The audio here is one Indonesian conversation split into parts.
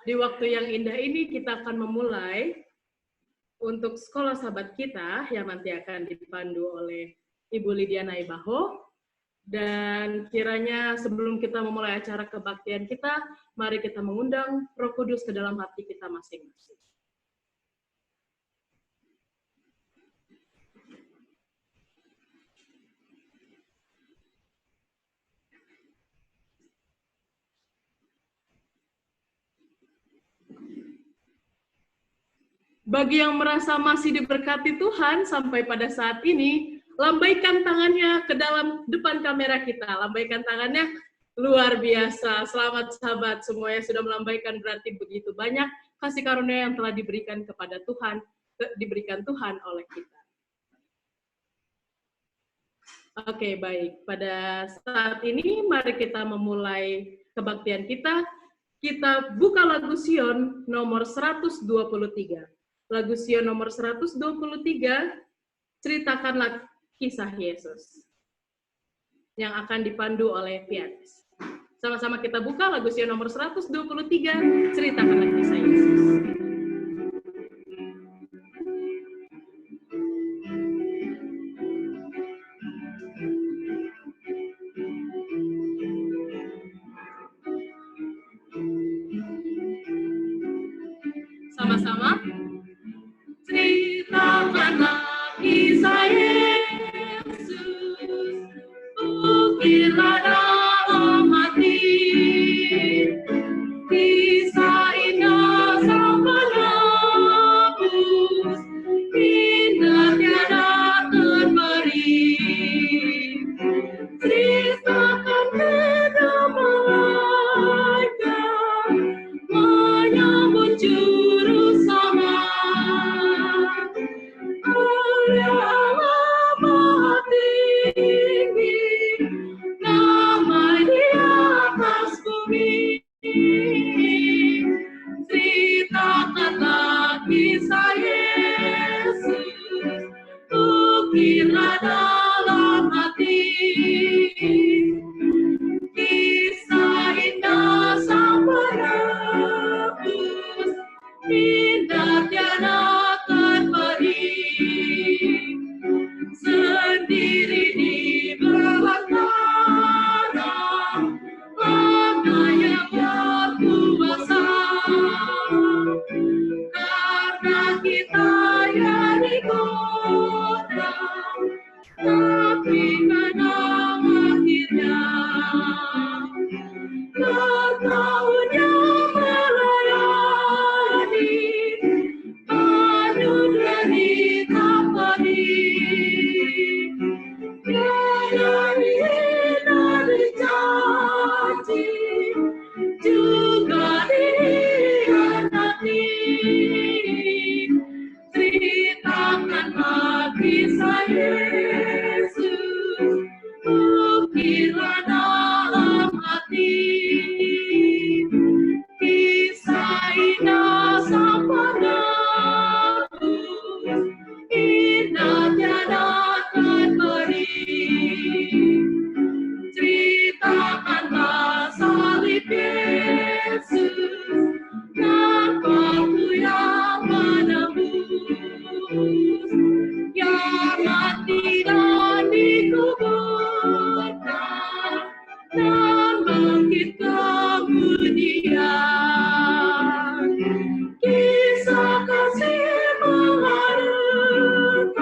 Di waktu yang indah ini kita akan memulai untuk sekolah sahabat kita yang nanti akan dipandu oleh Ibu Lydia Naibaho. Dan kiranya sebelum kita memulai acara kebaktian kita, mari kita mengundang Roh Kudus ke dalam hati kita masing-masing. Bagi yang merasa masih diberkati Tuhan sampai pada saat ini, lambaikan tangannya ke dalam depan kamera kita. Lambaikan tangannya, luar biasa. Selamat sahabat, semuanya sudah melambaikan, berarti begitu banyak kasih karunia yang telah diberikan kepada Tuhan, diberikan Tuhan oleh kita. Oke, baik. Pada saat ini, mari kita memulai kebaktian kita. Kita buka lagu Sion nomor 123. Lagu Sion nomor 123, ceritakanlah kisah Yesus, yang akan dipandu oleh pianis. Sama-sama kita buka lagu Sion nomor 123, ceritakanlah kisah Yesus. Sama-sama. Ceritakanlah kisah Yesus, ukirlah dalam hati, kisah indah sang penebus, indah tiada terperi. Ceritakan kedamaian, menyambut juru selamat. Allah Maha Tinggi, damai di atas bumi. Ceritakanlah kisah Yesus, ukirlah dalam hati, kisah indah sang penebus, indah tiada terperi. Sendiri di belantara, Allah yang berkuasa. Karena kita yang digoda, tapi menang akhirnya. Ketahunya melayani, penuh derita pedih. Dari dari janji, juga dikhianati. Ceritakanlah kisah Yesus, ukirlah dalam hati, kisah indah sang penebus, indah tiada terperi. Ceritakanlah salib Yesus, dan batu yang menembus, yang mati dan dikuburkan, dan bangkit kemudian. Kisah kasih mengharukan,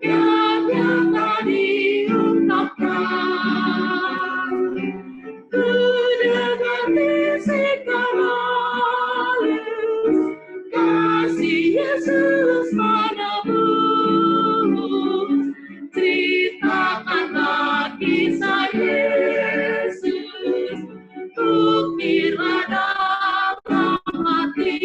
yang nyata diungkapkan. Ku dengar bisik halus, kasih Yesus menebus. Ceritakanlah kisah Yesus, ukirlah dalam hati,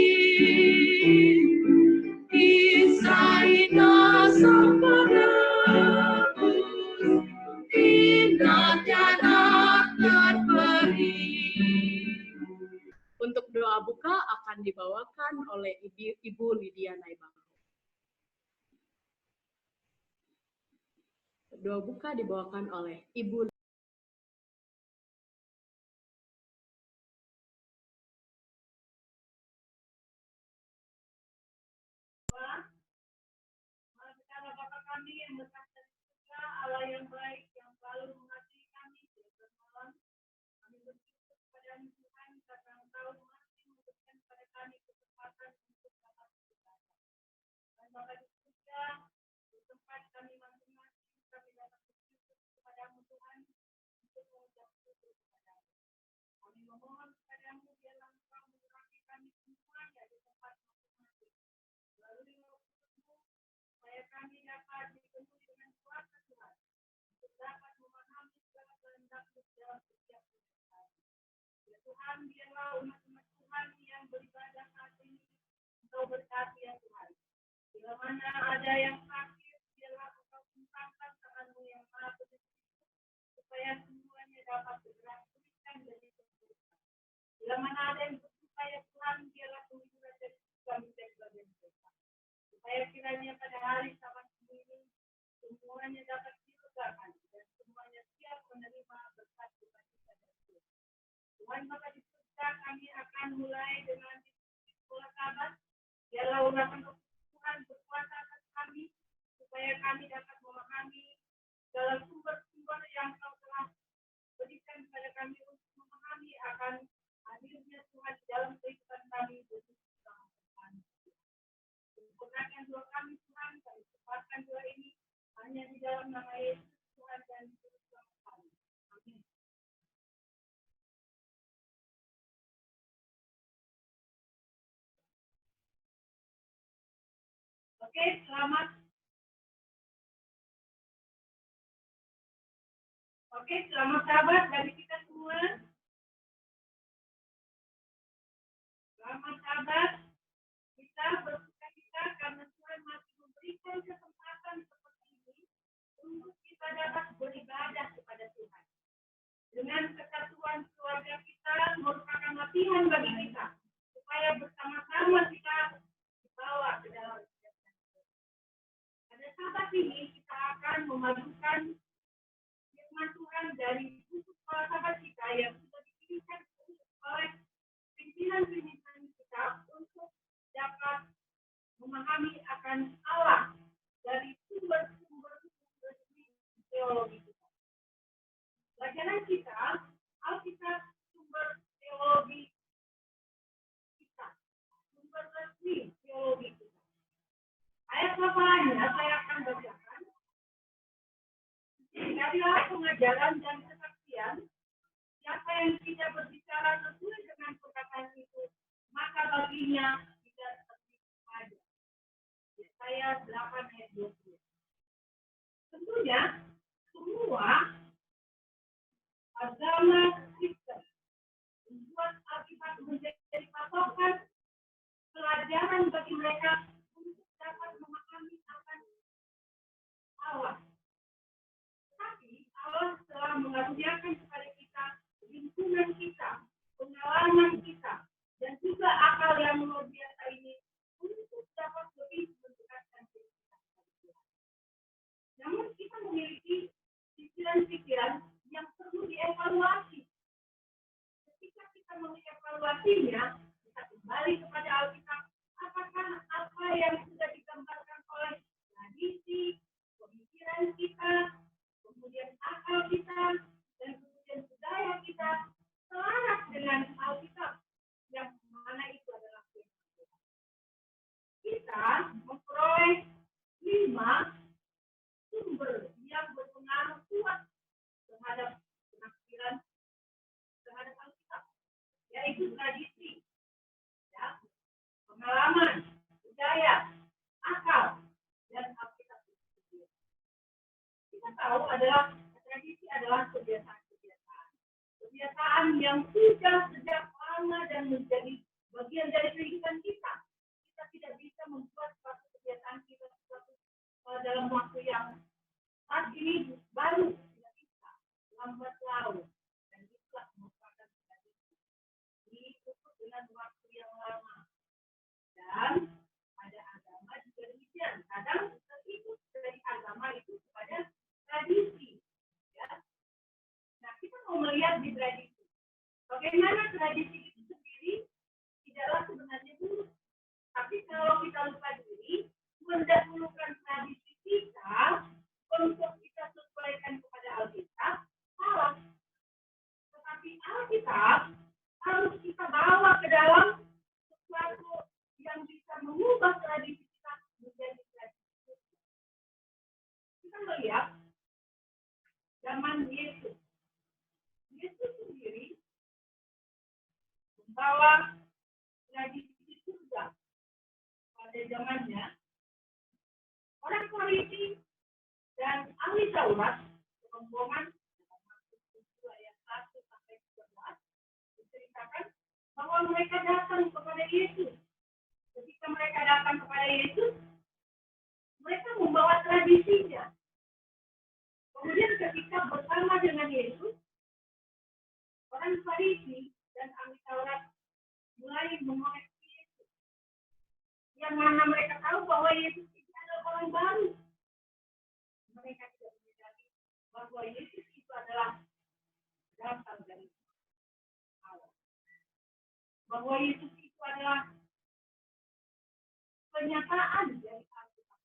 kisah indah sang penebus, indah tiada terperi. Untuk doa buka akan dibawakan oleh Ibu Lydia Naibaho. Doa buka dibawakan oleh Ibu kami yang berkata surga, Allah yang baik, yang selalu mengasihi kami, dan malam kami bersyukur kepada Tuhan karena Engkau masih memberikan kepada kami kesempatan untuk dapat beribadah. Dan Bapa di surga, di tempat kami masing-masing, kami dapat bersyukur kepada-Mu Tuhan untuk mengucap syukur kepada-Mu. Kami memohon kepada-Mu biarlah Engkau menyertai kami semuanya di tempat masing-masing. Melalui Roh-Mu, supaya kami dapat dipenuhi dengan kuasa Tuhan untuk dapat memahami segala kehendak-Mu dalam setiap kehidupan. Ya Tuhan, biarlah umat-umat Tuhan yang beribadah saat ini Engkau berkati ya Tuhan. Bila mana ada yang sakit, biarlah Engkau sembuhkan tangan-Mu yang maha penyembuh, supaya semuanya dapat segera pulihkan dan disembuhkan. Bila mana ada yang berduka ya Tuhan, biarlah penghiburan dari duka menjadi bagian mereka. Supaya kiranya pada hari Sabat ini semuanya dapat dilegakan dan semuanya siap menerima berkat sukacita dari Tuhan. Tuhan, maka di surga kami akan mulai dengan diskusi sekolah Sabat. Biarlah urapan Tuhan berkuasa atas kami, supaya kami dapat memahami segala sumber-sumber yang Kau telah berikan kepada kami untuk memahami akan hadirnya Tuhan di dalam kehidupan kami untuk bersama Tuhan. Sempurnakan doa kami Tuhan, kami sempatkan doa ini hanya di dalam nama Yesus Tuhan dan Juru Selamat kami. Amin. Oke, selamat Sabat bagi kita semua. Selamat Sabat. Kita bersukacita karena Tuhan masih memberikan kesempatan seperti ini untuk kita dapat beribadah kepada Tuhan. Dengan kesatuan keluarga kita merupakan latihan bagi kita supaya bersama-sama kita dibawa ke dalam kehidupan. Pada Sabat ini kita akan memadukan firman Tuhan dari buku sekolah Sabat kita yang sudah dikirimkan oleh pimpinan-pimpinan kita untuk dapat memahami akan Allah dari sumber-sumber resmi teologi kita. Pelajaran kita, Alkitab sumber teologi kita, sumber resmi teologi kita. Ayat hafalannya saya akan bacakan. Jadilah pengajaran dan kesaksian, siapa yang tidak berbicara sesuai dengan perkataan itu, maka baginya tidak terjadi. Yesaya 8 ayat 20. Tentunya semua agama Kristen membuat Alkitab menjadi patokan pelajaran bagi mereka untuk dapat memahami akan Allah. Tapi Allah telah mengaruniakan kepada kita lingkungan kita, pengalaman kita, dan juga akal yang luar biasa ini untuk dapat lebih mendekatkan diri kita kepada Tuhan. Namun kita memiliki pikiran-pikiran yang perlu dievaluasi. Ketika kita mengevaluasinya, kita kembali kepada Alkitab. Apakah apa yang sudah digambarkan oleh tradisi, pemikiran kita, kemudian akal kita, dan kemudian budaya kita selaras dengan Alkitab, yang mana itu adalah firman Tuhan. Kita memperoleh 5 sumber yang berpengaruh kuat terhadap penafsiran terhadap Alkitab, yaitu tradisi, ya, pengalaman, budaya, akal, dan Alkitab itu sendiri. Kita tahu adalah tradisi adalah kebiasaan yang sudah sejak lama dan menjadi bagian dari kehidupan kita. Kita tidak bisa membuat suatu kebiasaan kita dalam waktu yang saat ini baru, tidak bisa, lambat laun, dan itulah merupakan tradisi. Diukur dengan waktu yang lama. Dan ada agama juga demikian. Kadang terikut dari agama itu kepada tradisi. Ya. Nah, kita mau melihat di tradisi. Bagaimana tradisi itu sendiri tidaklah sebenarnya buruk. Tapi kalau kita lupa diri, mendahulukan tradisi kita Alkitab harus kita bawa ke dalam sesuatu yang bisa mengubah tradisi kita menjadi tradisi. Kita melihat zaman Yesus. Yesus sendiri membawa tradisi surga pada zamannya. Orang Farisi dan ahli Taurat, rombongan dalam Markus 2 ayat 1 sampai 11 diceritakan bahwa mereka datang kepada Yesus. Ketika mereka datang kepada Yesus, mereka membawa tradisinya. Kemudian ketika bersama dengan Yesus, orang Farisi dan ahli Taurat mulai mengoreksi Yesus. Yang mana mereka tahu bahwa Yesus itu adalah orang baru. Mereka tidak menyadari bahwa Yesus itu adalah datang dari Allah. Bahwa Yesus itu adalah penyataan dari Alkitab.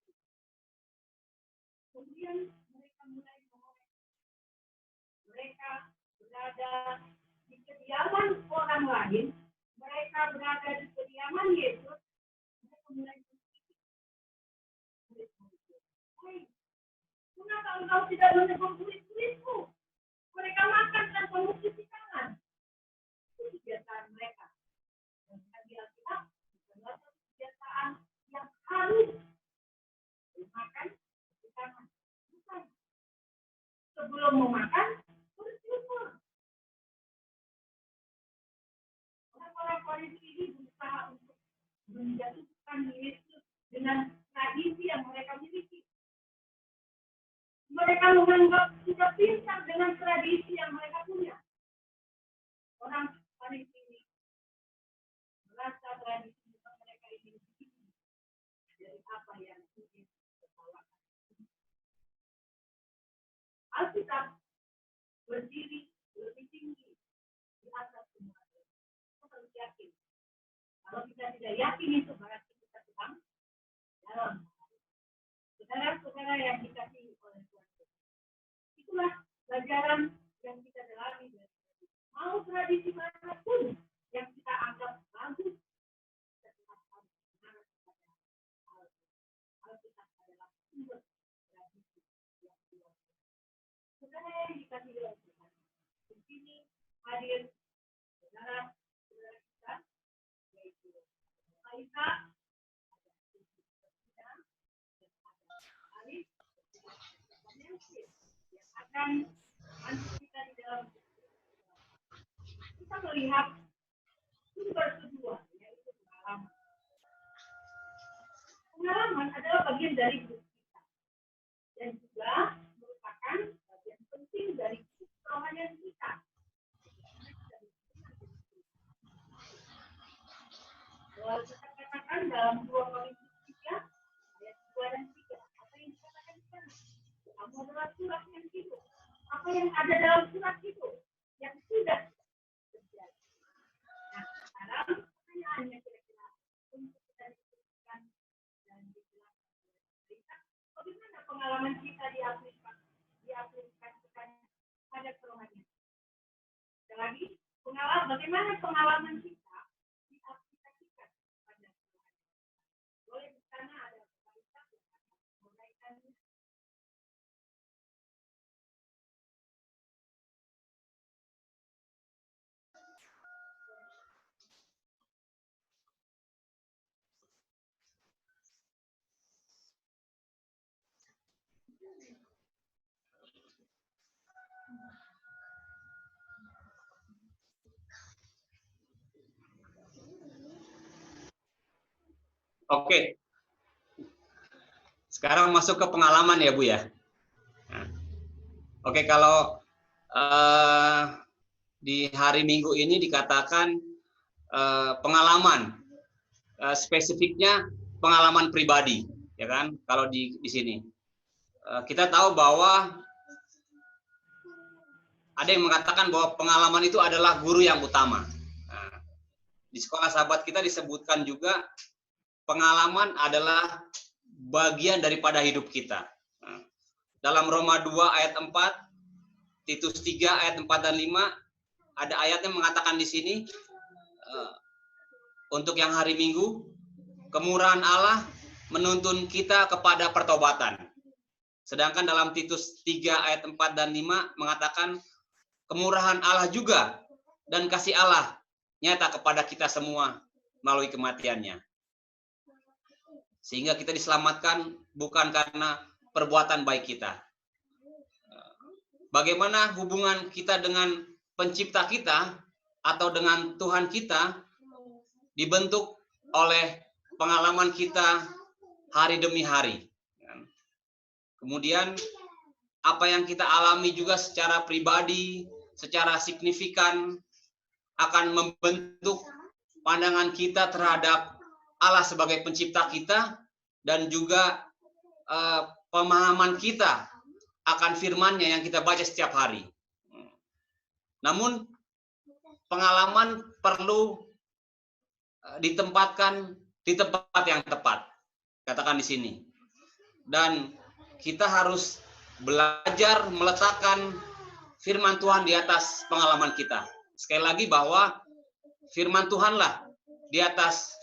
Kemudian mereka mulai mengoreksi. Mereka berada di kediaman orang lain. Mereka berada di kediaman Yesus. Mereka mulai berpikir. Kenapa engkau tidak menegur murid-muridmu? Mereka makan tanpa mencuci tangan. Itu kebiasaan mereka. Dan di Alkitab adalah kebiasaan yang harus makan cuci tangan. Bukan. Sebelum memakan, bersyukur. Orang-orang Farisi ini berusaha untuk menjatuhkan Yesus dengan tradisi yang mereka miliki. Mereka menganggap sudah pintar dengan tradisi yang mereka punya. Orang Farisi ini merasa tradisi yang mereka ini dari apa yang Yesus ketawakan. Alkitab berdiri lebih tinggi di atas semua. Kita harus yakin. Kalau kita tidak yakin itu berarti kita sedang dalam. Saudara-saudara yang dikasihi oleh Tuhan. Itulah pelajaran yang kita dalami dari mau tradisi manapun yang kita anggap bagus, kita tetap harus mengarah kepada Alkitab adalah sumber tradisi yang luar biasa. Saudara yang dikasihi oleh Tuhan, di sini hadir saudara-saudara kita, yaitu Aisha, yang akan bantu kita di dalam kita melihat sumber kedua, yaitu pengalaman. Pengalaman adalah bagian dari hidup kita dan juga merupakan bagian penting dari kerohanian kita. Kalau kita katakan dalam 2 Korintus 3 ayat 2 dan 3, apa yang dikatakan di sana? Kamu adalah surat yang hidup. Apa yang ada dalam surat itu yang sudah terjadi. Nah, sekarang pertanyaannya kira-kira untuk kita diskusikan dan dijelaskan oleh kita, bagaimana pengalaman kita diaplikasikan pada kerohanian. Sekali lagi, bagaimana pengalaman kita diaplikasikan pada kerohanian. Boleh di sana ada kita yang akan menguraikannya. Oke. Sekarang masuk ke pengalaman ya, Bu ya. Nah. Oke, kalau di hari Minggu ini dikatakan pengalaman, spesifiknya pengalaman pribadi, ya kan? Kalau di sini kita tahu bahwa ada yang mengatakan bahwa pengalaman itu adalah guru yang utama. Nah, di sekolah sahabat kita disebutkan juga pengalaman adalah bagian daripada hidup kita. Nah, dalam Roma 2 ayat 4, Titus 3 ayat 4 dan 5, ada ayatnya mengatakan di sini untuk yang hari Minggu, kemurahan Allah menuntun kita kepada pertobatan. Sedangkan dalam Titus 3 ayat 4 dan 5 mengatakan kemurahan Allah juga dan kasih Allah nyata kepada kita semua melalui kematiannya. Sehingga kita diselamatkan bukan karena perbuatan baik kita. Bagaimana hubungan kita dengan pencipta kita atau dengan Tuhan kita dibentuk oleh pengalaman kita hari demi hari. Kemudian apa yang kita alami juga secara pribadi, secara signifikan akan membentuk pandangan kita terhadap Allah sebagai pencipta kita dan juga pemahaman kita akan firman-Nya yang kita baca setiap hari. Namun pengalaman perlu ditempatkan di tempat yang tepat, katakan di sini. Dan kita harus belajar meletakkan firman Tuhan di atas pengalaman kita. Sekali lagi bahwa firman Tuhanlah di atas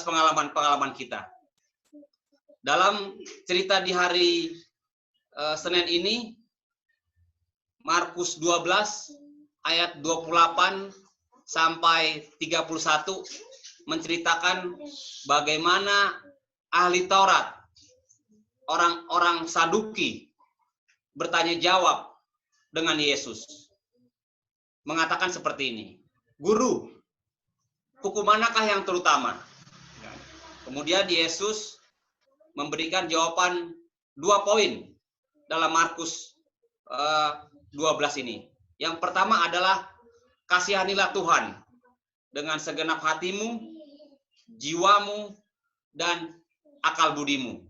pengalaman-pengalaman kita. Dalam cerita di hari Senin ini, Markus 12 ayat 28 sampai 31 menceritakan bagaimana ahli Taurat, orang-orang Saduki bertanya jawab dengan Yesus. Mengatakan seperti ini, Guru, hukum manakah yang terutama? Kemudian Yesus memberikan jawaban 2 poin dalam Markus 12 ini. Yang pertama adalah kasihanilah Tuhan dengan segenap hatimu, jiwamu, dan akal budimu.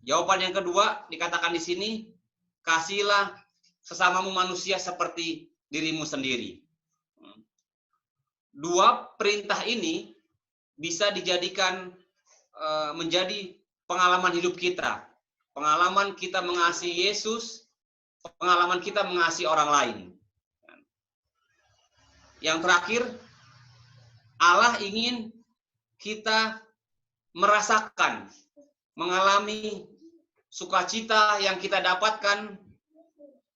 Jawaban yang kedua dikatakan di sini, kasihilah sesamamu manusia seperti dirimu sendiri. 2 perintah ini bisa dijadikan menjadi pengalaman hidup kita. Pengalaman kita mengasihi Yesus, pengalaman kita mengasihi orang lain. Yang terakhir, Allah ingin kita merasakan, mengalami sukacita yang kita dapatkan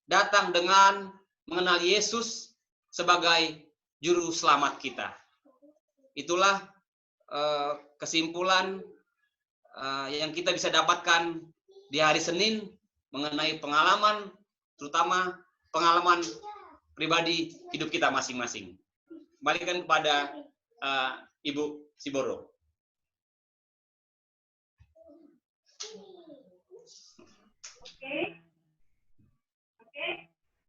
datang dengan mengenal Yesus sebagai juru selamat kita. Itulah kesimpulan yang kita bisa dapatkan di hari Senin mengenai pengalaman, terutama pengalaman pribadi hidup kita masing-masing. Kembalikan kepada Ibu Siboro. Oke.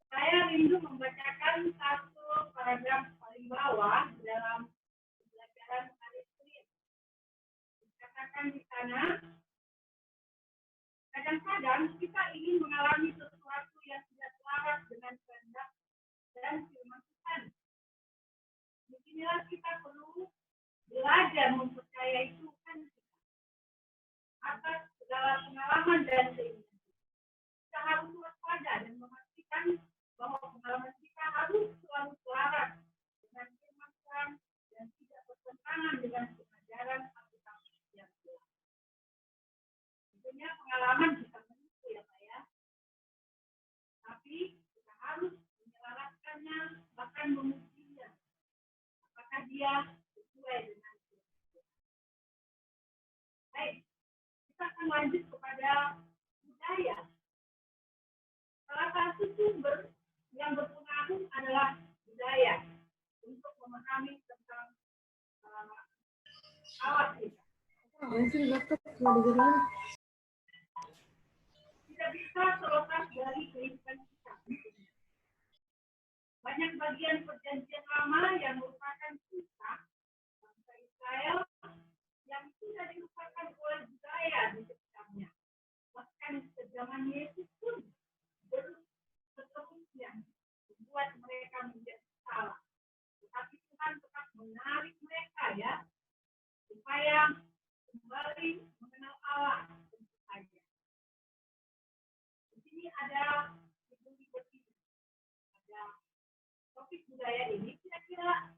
Saya rindu membacakan satu paragraf paling bawah dalam pelajaran hari Senin. Dikatakan di sana, kadang-kadang kita ingin mengalami sesuatu yang tidak selaras dengan kehendak dan firman Tuhan. Disinilah kita perlu belajar mempercayai Tuhan kita atas segala pengalaman dan keinginan. Kita harus waspada dan memastikan bahwa pengalaman kita harus selalu selaras dengan firman Tuhan dan tidak bertentangan dengan pengajaran Alkitab yang jelas. Tentunya pengalaman bisa menipu ya Pak ya. Tapi kita harus menyelaraskannya, bahkan mengujinya. Apakah dia sesuai dengan Tuhan. Baik, kita akan lanjut kepada budaya. Salah satu sumber yang berpengaruh adalah budaya untuk memahami tentang alat kita. Tidak bisa terlepas dari kehidupan kita. Banyak bagian perjanjian lama yang merupakan kisah bangsa Israel yang tidak dilupakan oleh budaya di sekitarnya. Bahkan zaman Yesus pun seterusnya membuat mereka menjadi salah. Tetapi Tuhan tetap menarik mereka ya, supaya kembali mengenal Allah tentu saja. Di sini ada ibu-ibu, ada topik budaya ini, kira-kira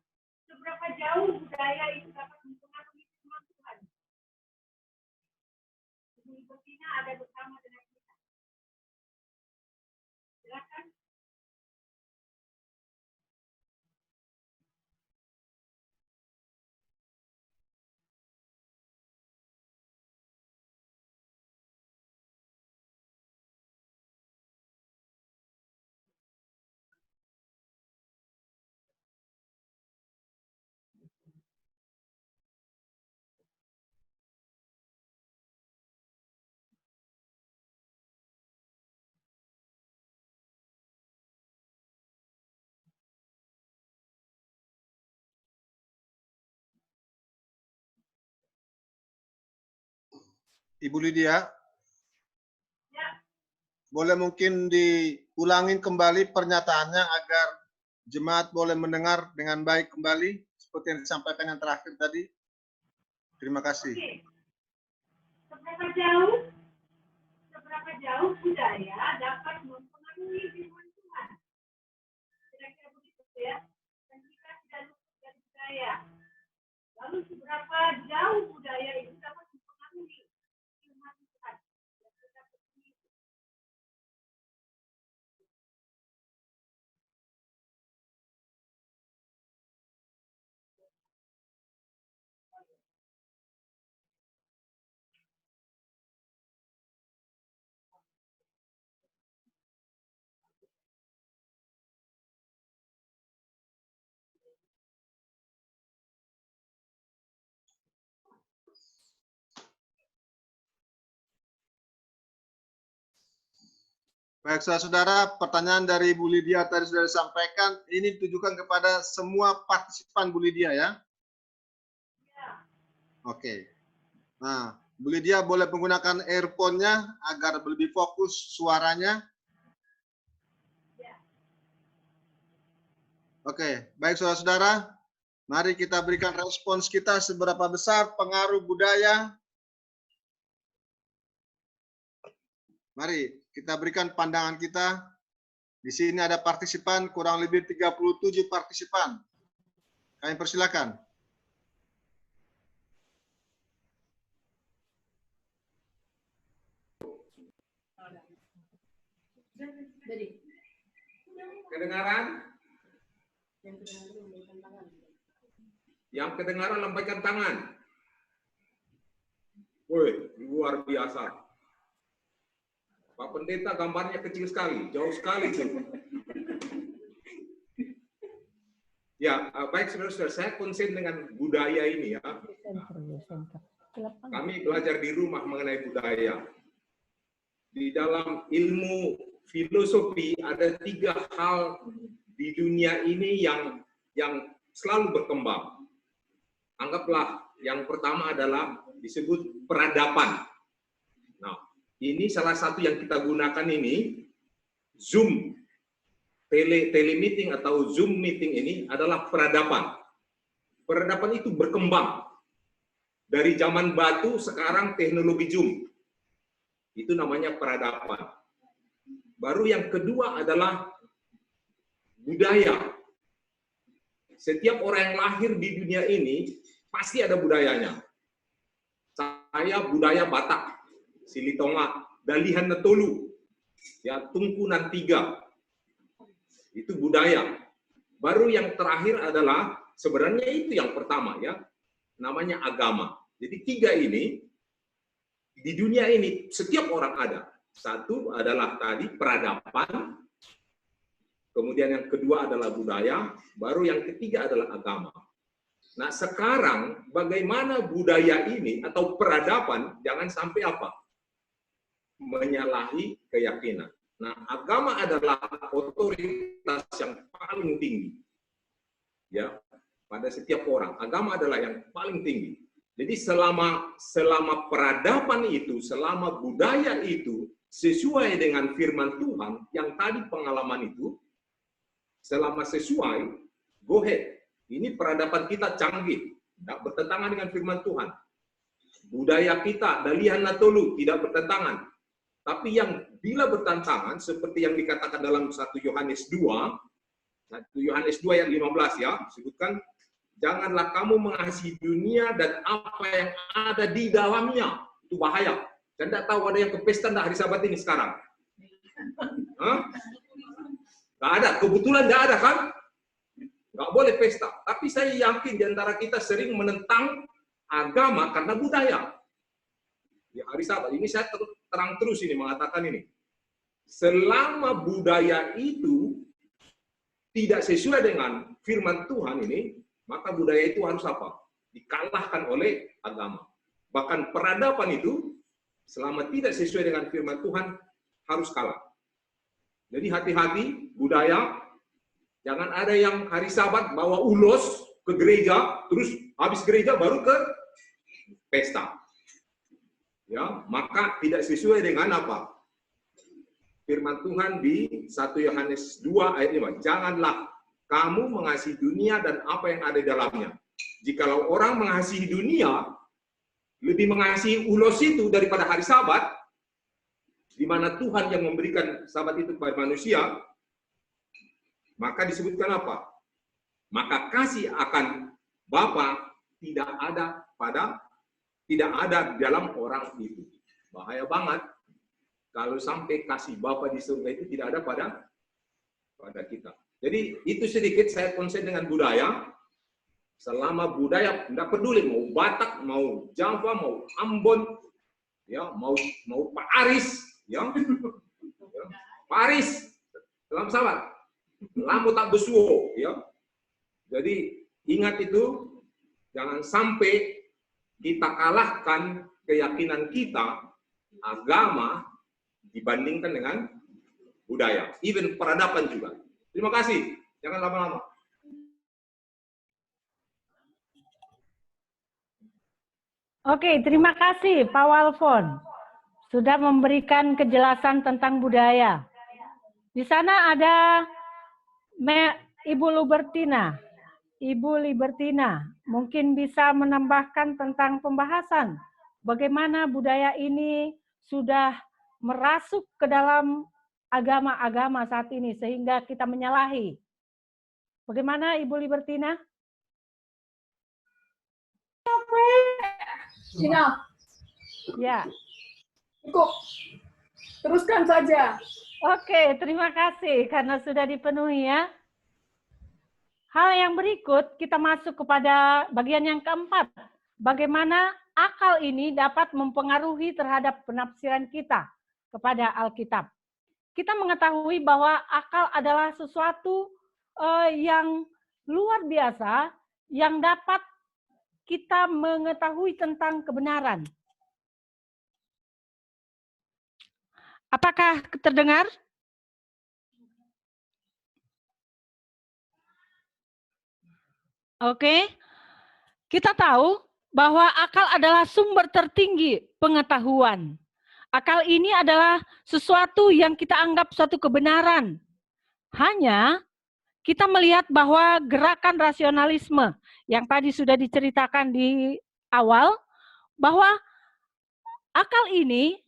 seberapa jauh budaya itu dapat mempengaruhi firman Tuhan? Sepertinya ada bersama dengan kita. Silakan. Ibu Lydia, Ya, boleh mungkin diulangin kembali pernyataannya agar jemaat boleh mendengar dengan baik kembali seperti yang disampaikan yang terakhir tadi. Terima kasih. oke. Seberapa jauh budaya dapat mempengaruhi firman Tuhan? Kira-kira begitu ya. Dan kita tidak luput dari budaya. Lalu seberapa jauh budaya itu dapat mempengaruhi firman Tuhan? Dan kita begini. Baik, saudara-saudara, pertanyaan dari Bu Lydia tadi sudah disampaikan. Ini ditujukan kepada semua partisipan Bu Lydia ya. Oke. Nah, Bu Lydia boleh menggunakan earphone-nya agar lebih fokus suaranya. Oke, baik saudara-saudara. Mari kita berikan respons kita seberapa besar pengaruh budaya. Mari kita berikan pandangan kita. Di sini ada partisipan, kurang lebih 37 partisipan. Kami persilakan. Kedengaran? Yang kedengaran lambaikan tangan. Woi, luar biasa. Pak Pendeta gambarnya kecil sekali, jauh sekali tuh. Ya, baik saudara-saudara, saya konsen dengan budaya ini ya. Kami belajar di rumah mengenai budaya. Di dalam ilmu filosofi ada 3 hal di dunia ini yang selalu berkembang. Anggaplah yang pertama adalah disebut peradaban. Nah, ini salah satu yang kita gunakan ini, Zoom, telemeeting atau Zoom meeting ini adalah peradaban. Peradaban itu berkembang. Dari zaman batu, sekarang teknologi Zoom. Itu namanya peradaban. Baru yang kedua adalah budaya. Setiap orang yang lahir di dunia ini, pasti ada budayanya. Saya budaya Batak, Silitonga, Dalihan Netolu, ya, Tungkunan 3. Itu budaya. Baru yang terakhir adalah, sebenarnya itu yang pertama ya, namanya agama. Jadi 3 ini, di dunia ini setiap orang ada. Satu adalah tadi peradaban, kemudian yang kedua adalah budaya, baru yang ketiga adalah agama. Nah sekarang bagaimana budaya ini atau peradaban jangan sampai apa? Menyalahi keyakinan. Nah agama adalah otoritas yang paling tinggi. Ya, pada setiap orang, agama adalah yang paling tinggi. Jadi selama peradaban itu, selama budaya itu sesuai dengan firman Tuhan yang tadi pengalaman itu, selama sesuai, go ahead. Ini peradaban kita canggih, tidak bertentangan dengan firman Tuhan. Budaya kita, Dalihan Natolu, tidak bertentangan. Tapi yang bila bertentangan, seperti yang dikatakan dalam 1 Yohanes 2, Yohanes 2 ayat 15 ya, disebutkan, janganlah kamu mengasihi dunia dan apa yang ada di dalamnya. Itu bahaya. Saya tidak tahu ada yang ke pesta hari Sabat ini sekarang. Hah? Nggak ada, kebetulan nggak ada kan? Nggak boleh pesta. Tapi saya yakin di antara kita sering menentang agama karena budaya. Di hari Sabat ini saya terang terus ini mengatakan ini. Selama budaya itu tidak sesuai dengan firman Tuhan ini, maka budaya itu harus apa? Dikalahkan oleh agama. Bahkan peradaban itu selama tidak sesuai dengan firman Tuhan harus kalah. Jadi hati-hati budaya, jangan ada yang hari Sabat bawa ulos ke gereja, terus habis gereja baru ke pesta. Ya, maka tidak sesuai dengan apa? Firman Tuhan di 1 Yohanes 2 ayat 5. Janganlah kamu mengasihi dunia dan apa yang ada di dalamnya. Jikalau orang mengasihi dunia, lebih mengasihi ulos itu daripada hari Sabat, di mana Tuhan yang memberikan Sabat itu kepada manusia, maka disebutkan apa? Maka kasih akan Bapa tidak ada dalam orang itu. Bahaya banget kalau sampai kasih Bapa di surga itu tidak ada pada kita. Jadi itu sedikit saya konsen dengan budaya. Selama budaya tidak peduli mau Batak, mau Java, mau Ambon, ya mau Pak Aris, ya Pak Aris, dalam salat, lamu tak besuo, ya. Jadi ingat itu, jangan sampai kita kalahkan keyakinan kita, agama dibandingkan dengan budaya, even peradaban juga. Terima kasih, jangan lama-lama. Oke, terima kasih Pak Walfon sudah memberikan kejelasan tentang budaya. Di sana ada Ibu Libertina. Ibu Libertina mungkin bisa menambahkan tentang pembahasan bagaimana budaya ini sudah merasuk ke dalam agama-agama saat ini sehingga kita menyalahi. Bagaimana Ibu Libertina? Sina, Ya. cukup. Teruskan saja. Oke, terima kasih karena sudah dipenuhi ya. Hal yang berikut kita masuk kepada bagian yang keempat. Bagaimana akal ini dapat mempengaruhi terhadap penafsiran kita kepada Alkitab. Kita mengetahui bahwa akal adalah sesuatu yang luar biasa yang dapat kita mengetahui tentang kebenaran. Apakah terdengar? Oke. Kita tahu bahwa akal adalah sumber tertinggi pengetahuan. Akal ini adalah sesuatu yang kita anggap suatu kebenaran. Hanya kita melihat bahwa gerakan rasionalisme yang tadi sudah diceritakan di awal, bahwa akal ini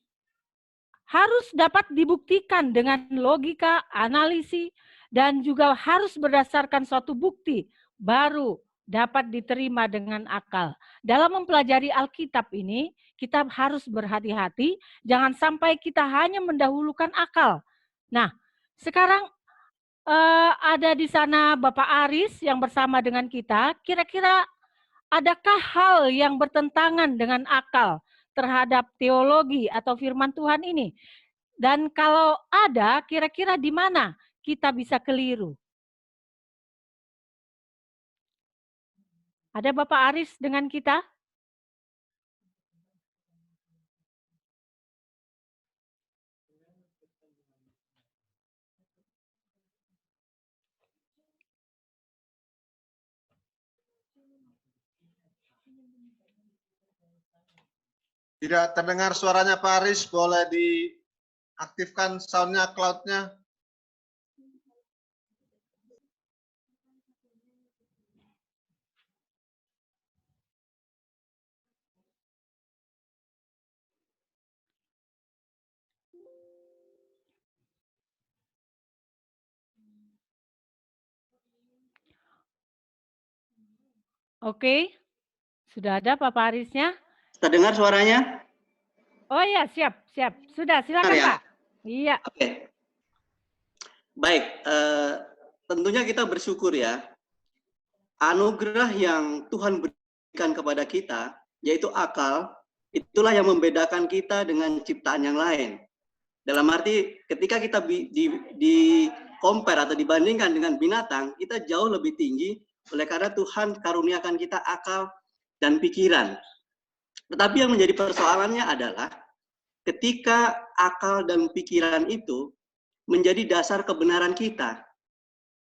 harus dapat dibuktikan dengan logika, analisis, dan juga harus berdasarkan suatu bukti, baru dapat diterima dengan akal. Dalam mempelajari Alkitab ini, kita harus berhati-hati, jangan sampai kita hanya mendahulukan akal. Nah, sekarang ada di sana Bapak Aris yang bersama dengan kita, kira-kira adakah hal yang bertentangan dengan akal terhadap teologi atau firman Tuhan ini? Dan kalau ada, kira-kira di mana kita bisa keliru? Ada Bapak Aris dengan kita? Tidak terdengar suaranya Pak Aris, boleh diaktifkan soundnya, cloud-nya. Oke, sudah ada Pak Parisnya? Terdengar suaranya? Oh iya, siap. Sudah, silakan Ya? Pak. Iya. Oke. Baik, tentunya kita bersyukur ya. Anugerah yang Tuhan berikan kepada kita, yaitu akal, itulah yang membedakan kita dengan ciptaan yang lain. Dalam arti ketika kita di compare atau dibandingkan dengan binatang, kita jauh lebih tinggi oleh karena Tuhan karuniakan kita akal dan pikiran. Tetapi yang menjadi persoalannya adalah ketika akal dan pikiran itu menjadi dasar kebenaran kita,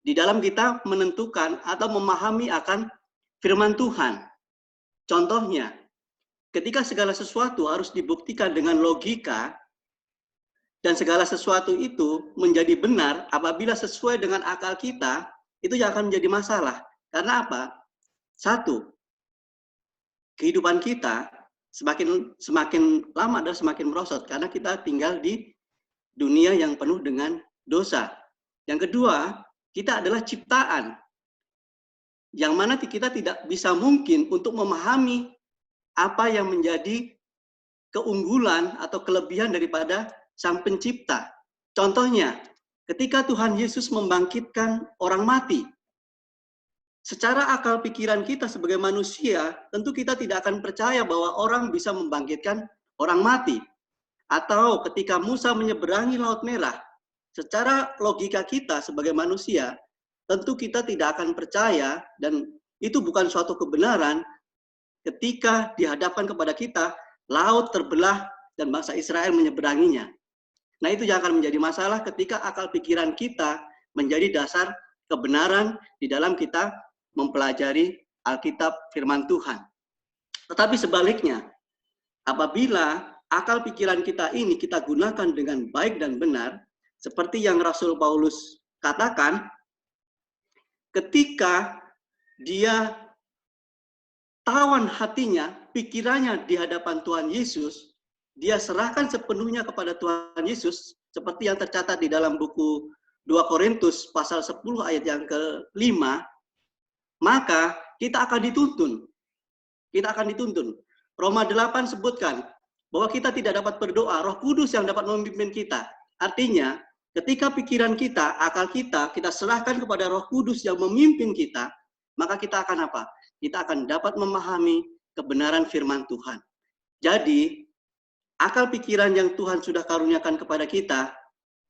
di dalam kita menentukan atau memahami akan firman Tuhan. Contohnya, ketika segala sesuatu harus dibuktikan dengan logika, dan segala sesuatu itu menjadi benar apabila sesuai dengan akal kita, itu yang akan menjadi masalah. Karena apa? Satu, kehidupan kita semakin lama dan semakin merosot karena kita tinggal di dunia yang penuh dengan dosa. Yang kedua, kita adalah ciptaan yang mana kita tidak bisa mungkin untuk memahami apa yang menjadi keunggulan atau kelebihan daripada Sang Pencipta. Contohnya, ketika Tuhan Yesus membangkitkan orang mati, secara akal pikiran kita sebagai manusia, tentu kita tidak akan percaya bahwa orang bisa membangkitkan orang mati. Atau ketika Musa menyeberangi Laut Merah, secara logika kita sebagai manusia, tentu kita tidak akan percaya, dan itu bukan suatu kebenaran ketika dihadapkan kepada kita, laut terbelah dan bangsa Israel menyeberanginya. Nah, itu yang akan menjadi masalah ketika akal pikiran kita menjadi dasar kebenaran di dalam kita mempelajari Alkitab firman Tuhan. Tetapi sebaliknya, apabila akal pikiran kita ini kita gunakan dengan baik dan benar, seperti yang Rasul Paulus katakan, ketika dia tawan hatinya, pikirannya di hadapan Tuhan Yesus, dia serahkan sepenuhnya kepada Tuhan Yesus, seperti yang tercatat di dalam buku 2 Korintus pasal 10 ayat yang ke-5, maka kita akan dituntun. Kita akan dituntun. Roma 8 sebutkan bahwa kita tidak dapat berdoa, Roh Kudus yang dapat memimpin kita. Artinya, ketika pikiran kita, akal kita serahkan kepada Roh Kudus yang memimpin kita, maka kita akan apa? Kita akan dapat memahami kebenaran firman Tuhan. Jadi, akal pikiran yang Tuhan sudah karuniakan kepada kita,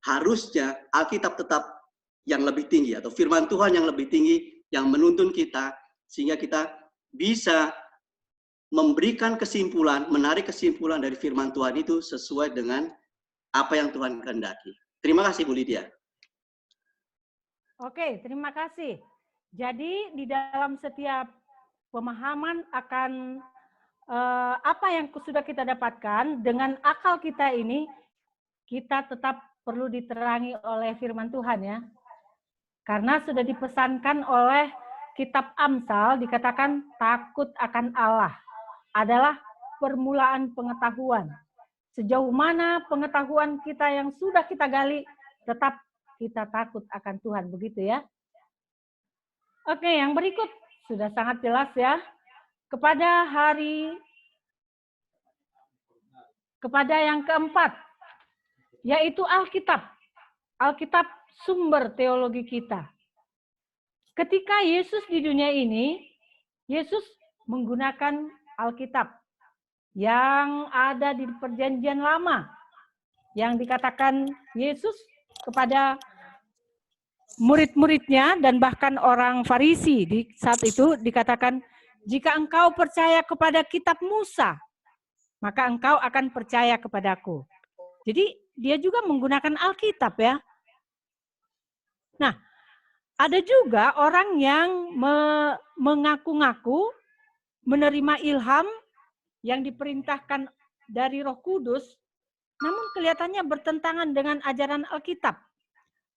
harusnya Alkitab tetap yang lebih tinggi, atau firman Tuhan yang lebih tinggi, yang menuntun kita, sehingga kita bisa memberikan kesimpulan, menarik kesimpulan dari firman Tuhan itu sesuai dengan apa yang Tuhan kehendaki. Terima kasih, Bu Lydia. Oke, terima kasih. Jadi di dalam setiap pemahaman akan apa yang sudah kita dapatkan dengan akal kita ini, kita tetap perlu diterangi oleh firman Tuhan ya. Karena sudah dipesankan oleh kitab Amsal, dikatakan takut akan Allah adalah permulaan pengetahuan. Sejauh mana pengetahuan kita yang sudah kita gali, tetap kita takut akan Tuhan, begitu ya. Oke, yang berikut sudah sangat jelas ya. Kepada yang keempat, yaitu Alkitab. Alkitab sumber teologi kita. Ketika Yesus di dunia ini, Yesus menggunakan Alkitab yang ada di Perjanjian Lama, yang dikatakan Yesus kepada murid-muridnya dan bahkan orang Farisi di saat itu dikatakan, jika engkau percaya kepada kitab Musa, maka engkau akan percaya kepadaku. Jadi dia juga menggunakan Alkitab ya. Nah, ada juga orang yang mengaku-ngaku menerima ilham yang diperintahkan dari Roh Kudus, namun kelihatannya bertentangan dengan ajaran Alkitab.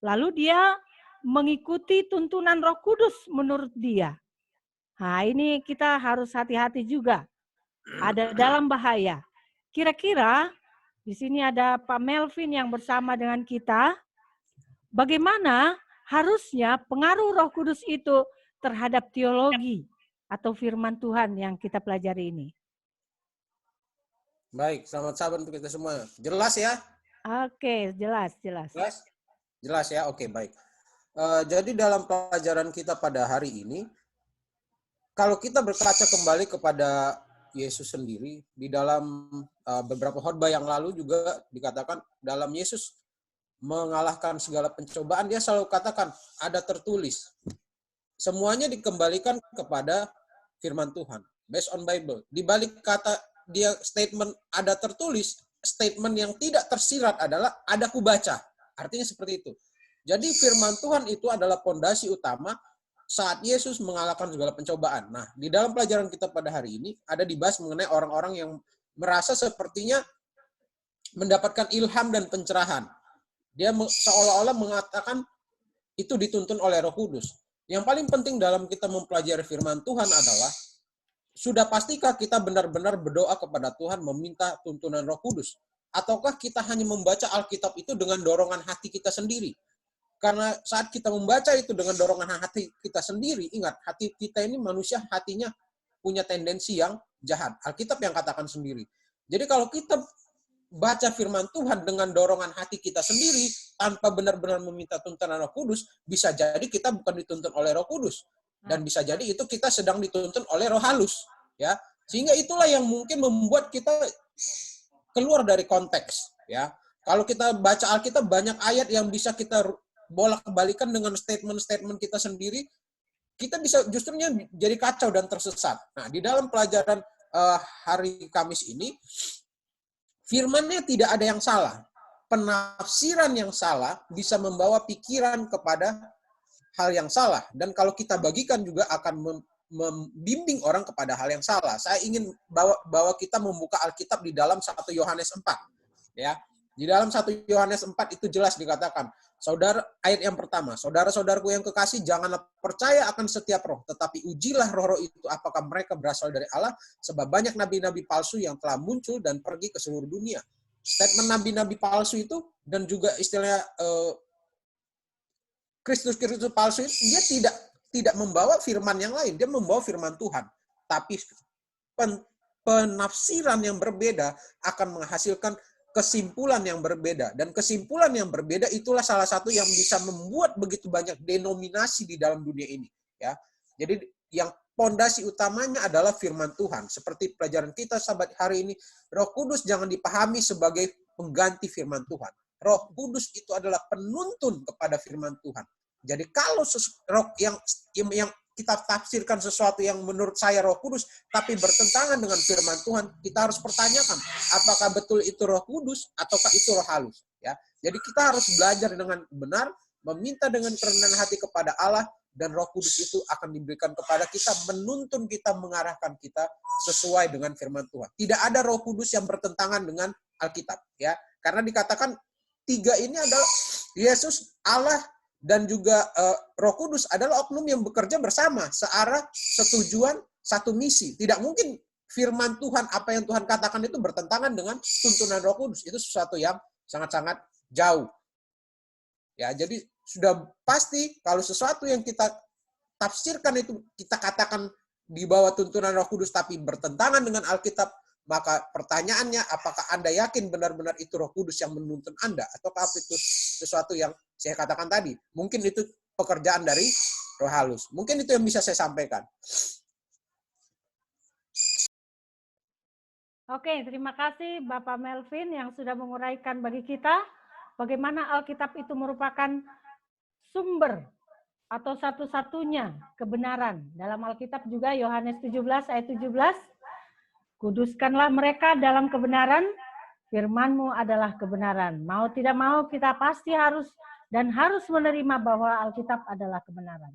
Lalu dia mengikuti tuntunan Roh Kudus menurut dia. Nah, ini kita harus hati-hati juga. Ada dalam bahaya. Kira-kira di sini ada Pak Melvin yang bersama dengan kita. Bagaimana harusnya pengaruh Roh Kudus itu terhadap teologi atau firman Tuhan yang kita pelajari ini? Baik, selamat sahabat untuk kita semua. Jelas ya? Oke, jelas. Jelas? Jelas ya? Oke, baik. Jadi dalam pelajaran kita pada hari ini, kalau kita berkaca kembali kepada Yesus sendiri, di dalam beberapa khotbah yang lalu juga dikatakan dalam Yesus mengalahkan segala pencobaan, dia selalu katakan ada tertulis. Semuanya dikembalikan kepada firman Tuhan, based on Bible. Di balik kata dia statement ada tertulis, statement yang tidak tersirat adalah ada kubaca. Artinya seperti itu. Jadi firman Tuhan itu adalah pondasi utama saat Yesus mengalahkan segala pencobaan. Nah, di dalam pelajaran kita pada hari ini ada dibahas mengenai orang-orang yang merasa sepertinya mendapatkan ilham dan pencerahan. Dia seolah-olah mengatakan itu dituntun oleh Roh Kudus. Yang paling penting dalam kita mempelajari firman Tuhan adalah sudah pastikah kita benar-benar berdoa kepada Tuhan meminta tuntunan Roh Kudus? Ataukah kita hanya membaca Alkitab itu dengan dorongan hati kita sendiri? Karena saat kita membaca itu dengan dorongan hati kita sendiri, ingat, hati kita ini manusia hatinya punya tendensi yang jahat. Alkitab yang katakan sendiri. Jadi kalau kita baca firman Tuhan dengan dorongan hati kita sendiri, tanpa benar-benar meminta tuntunan Roh Kudus, bisa jadi kita bukan dituntun oleh Roh Kudus. Dan bisa jadi itu kita sedang dituntun oleh roh halus, ya. Sehingga itulah yang mungkin membuat kita keluar dari konteks, ya. Kalau kita baca Alkitab banyak ayat yang bisa kita bolak-balikan dengan statement-statement kita sendiri, kita bisa justrunya jadi kacau dan tersesat. Nah, di dalam pelajaran hari Kamis ini, firman-nya tidak ada yang salah. Penafsiran yang salah bisa membawa pikiran kepada hal yang salah, dan kalau kita bagikan juga akan membimbing orang kepada hal yang salah. Saya ingin bawa kita membuka Alkitab di dalam 1 Yohanes 4. Ya. Di dalam 1 Yohanes 4 itu jelas dikatakan, ayat yang pertama, saudara-saudaraku yang kekasih, janganlah percaya akan setiap roh, tetapi ujilah roh-roh itu apakah mereka berasal dari Allah, sebab banyak nabi-nabi palsu yang telah muncul dan pergi ke seluruh dunia. Statement nabi-nabi palsu itu, dan juga istilahnya Kristus palsu itu, dia tidak membawa firman yang lain, dia membawa firman Tuhan. Tapi penafsiran yang berbeda akan menghasilkan kesimpulan yang berbeda. Dan kesimpulan yang berbeda itulah salah satu yang bisa membuat begitu banyak denominasi di dalam dunia ini. Ya. Jadi yang pondasi utamanya adalah firman Tuhan. Seperti pelajaran kita sahabat hari ini, Roh Kudus jangan dipahami sebagai pengganti firman Tuhan. Roh Kudus itu adalah penuntun kepada firman Tuhan. Jadi kalau yang kita tafsirkan sesuatu yang menurut saya Roh Kudus, tapi bertentangan dengan firman Tuhan, kita harus pertanyakan, apakah betul itu Roh Kudus ataukah itu roh halus? Ya, jadi kita harus belajar dengan benar, meminta dengan kerendahan hati kepada Allah, dan Roh Kudus itu akan diberikan kepada kita, menuntun kita, mengarahkan kita sesuai dengan firman Tuhan. Tidak ada Roh Kudus yang bertentangan dengan Alkitab, ya, karena dikatakan tiga ini adalah Yesus, Allah, dan juga Roh Kudus adalah oknum yang bekerja bersama, searah, setujuan, satu misi. Tidak mungkin firman Tuhan, apa yang Tuhan katakan itu bertentangan dengan tuntunan Roh Kudus. Itu sesuatu yang sangat-sangat jauh. Ya, jadi sudah pasti kalau sesuatu yang kita tafsirkan itu kita katakan di bawah tuntunan Roh Kudus tapi bertentangan dengan Alkitab, maka pertanyaannya, apakah Anda yakin benar-benar itu Roh Kudus yang menuntun Anda? Ataukah itu sesuatu yang saya katakan tadi? Mungkin itu pekerjaan dari roh halus. Mungkin itu yang bisa saya sampaikan. Oke, terima kasih Bapak Melvin yang sudah menguraikan bagi kita bagaimana Alkitab itu merupakan sumber atau satu-satunya kebenaran. Dalam Alkitab juga Yohanes 17 ayat 17, kuduskanlah mereka dalam kebenaran, firman-Mu adalah kebenaran. Mau tidak mau kita pasti harus menerima bahwa Alkitab adalah kebenaran.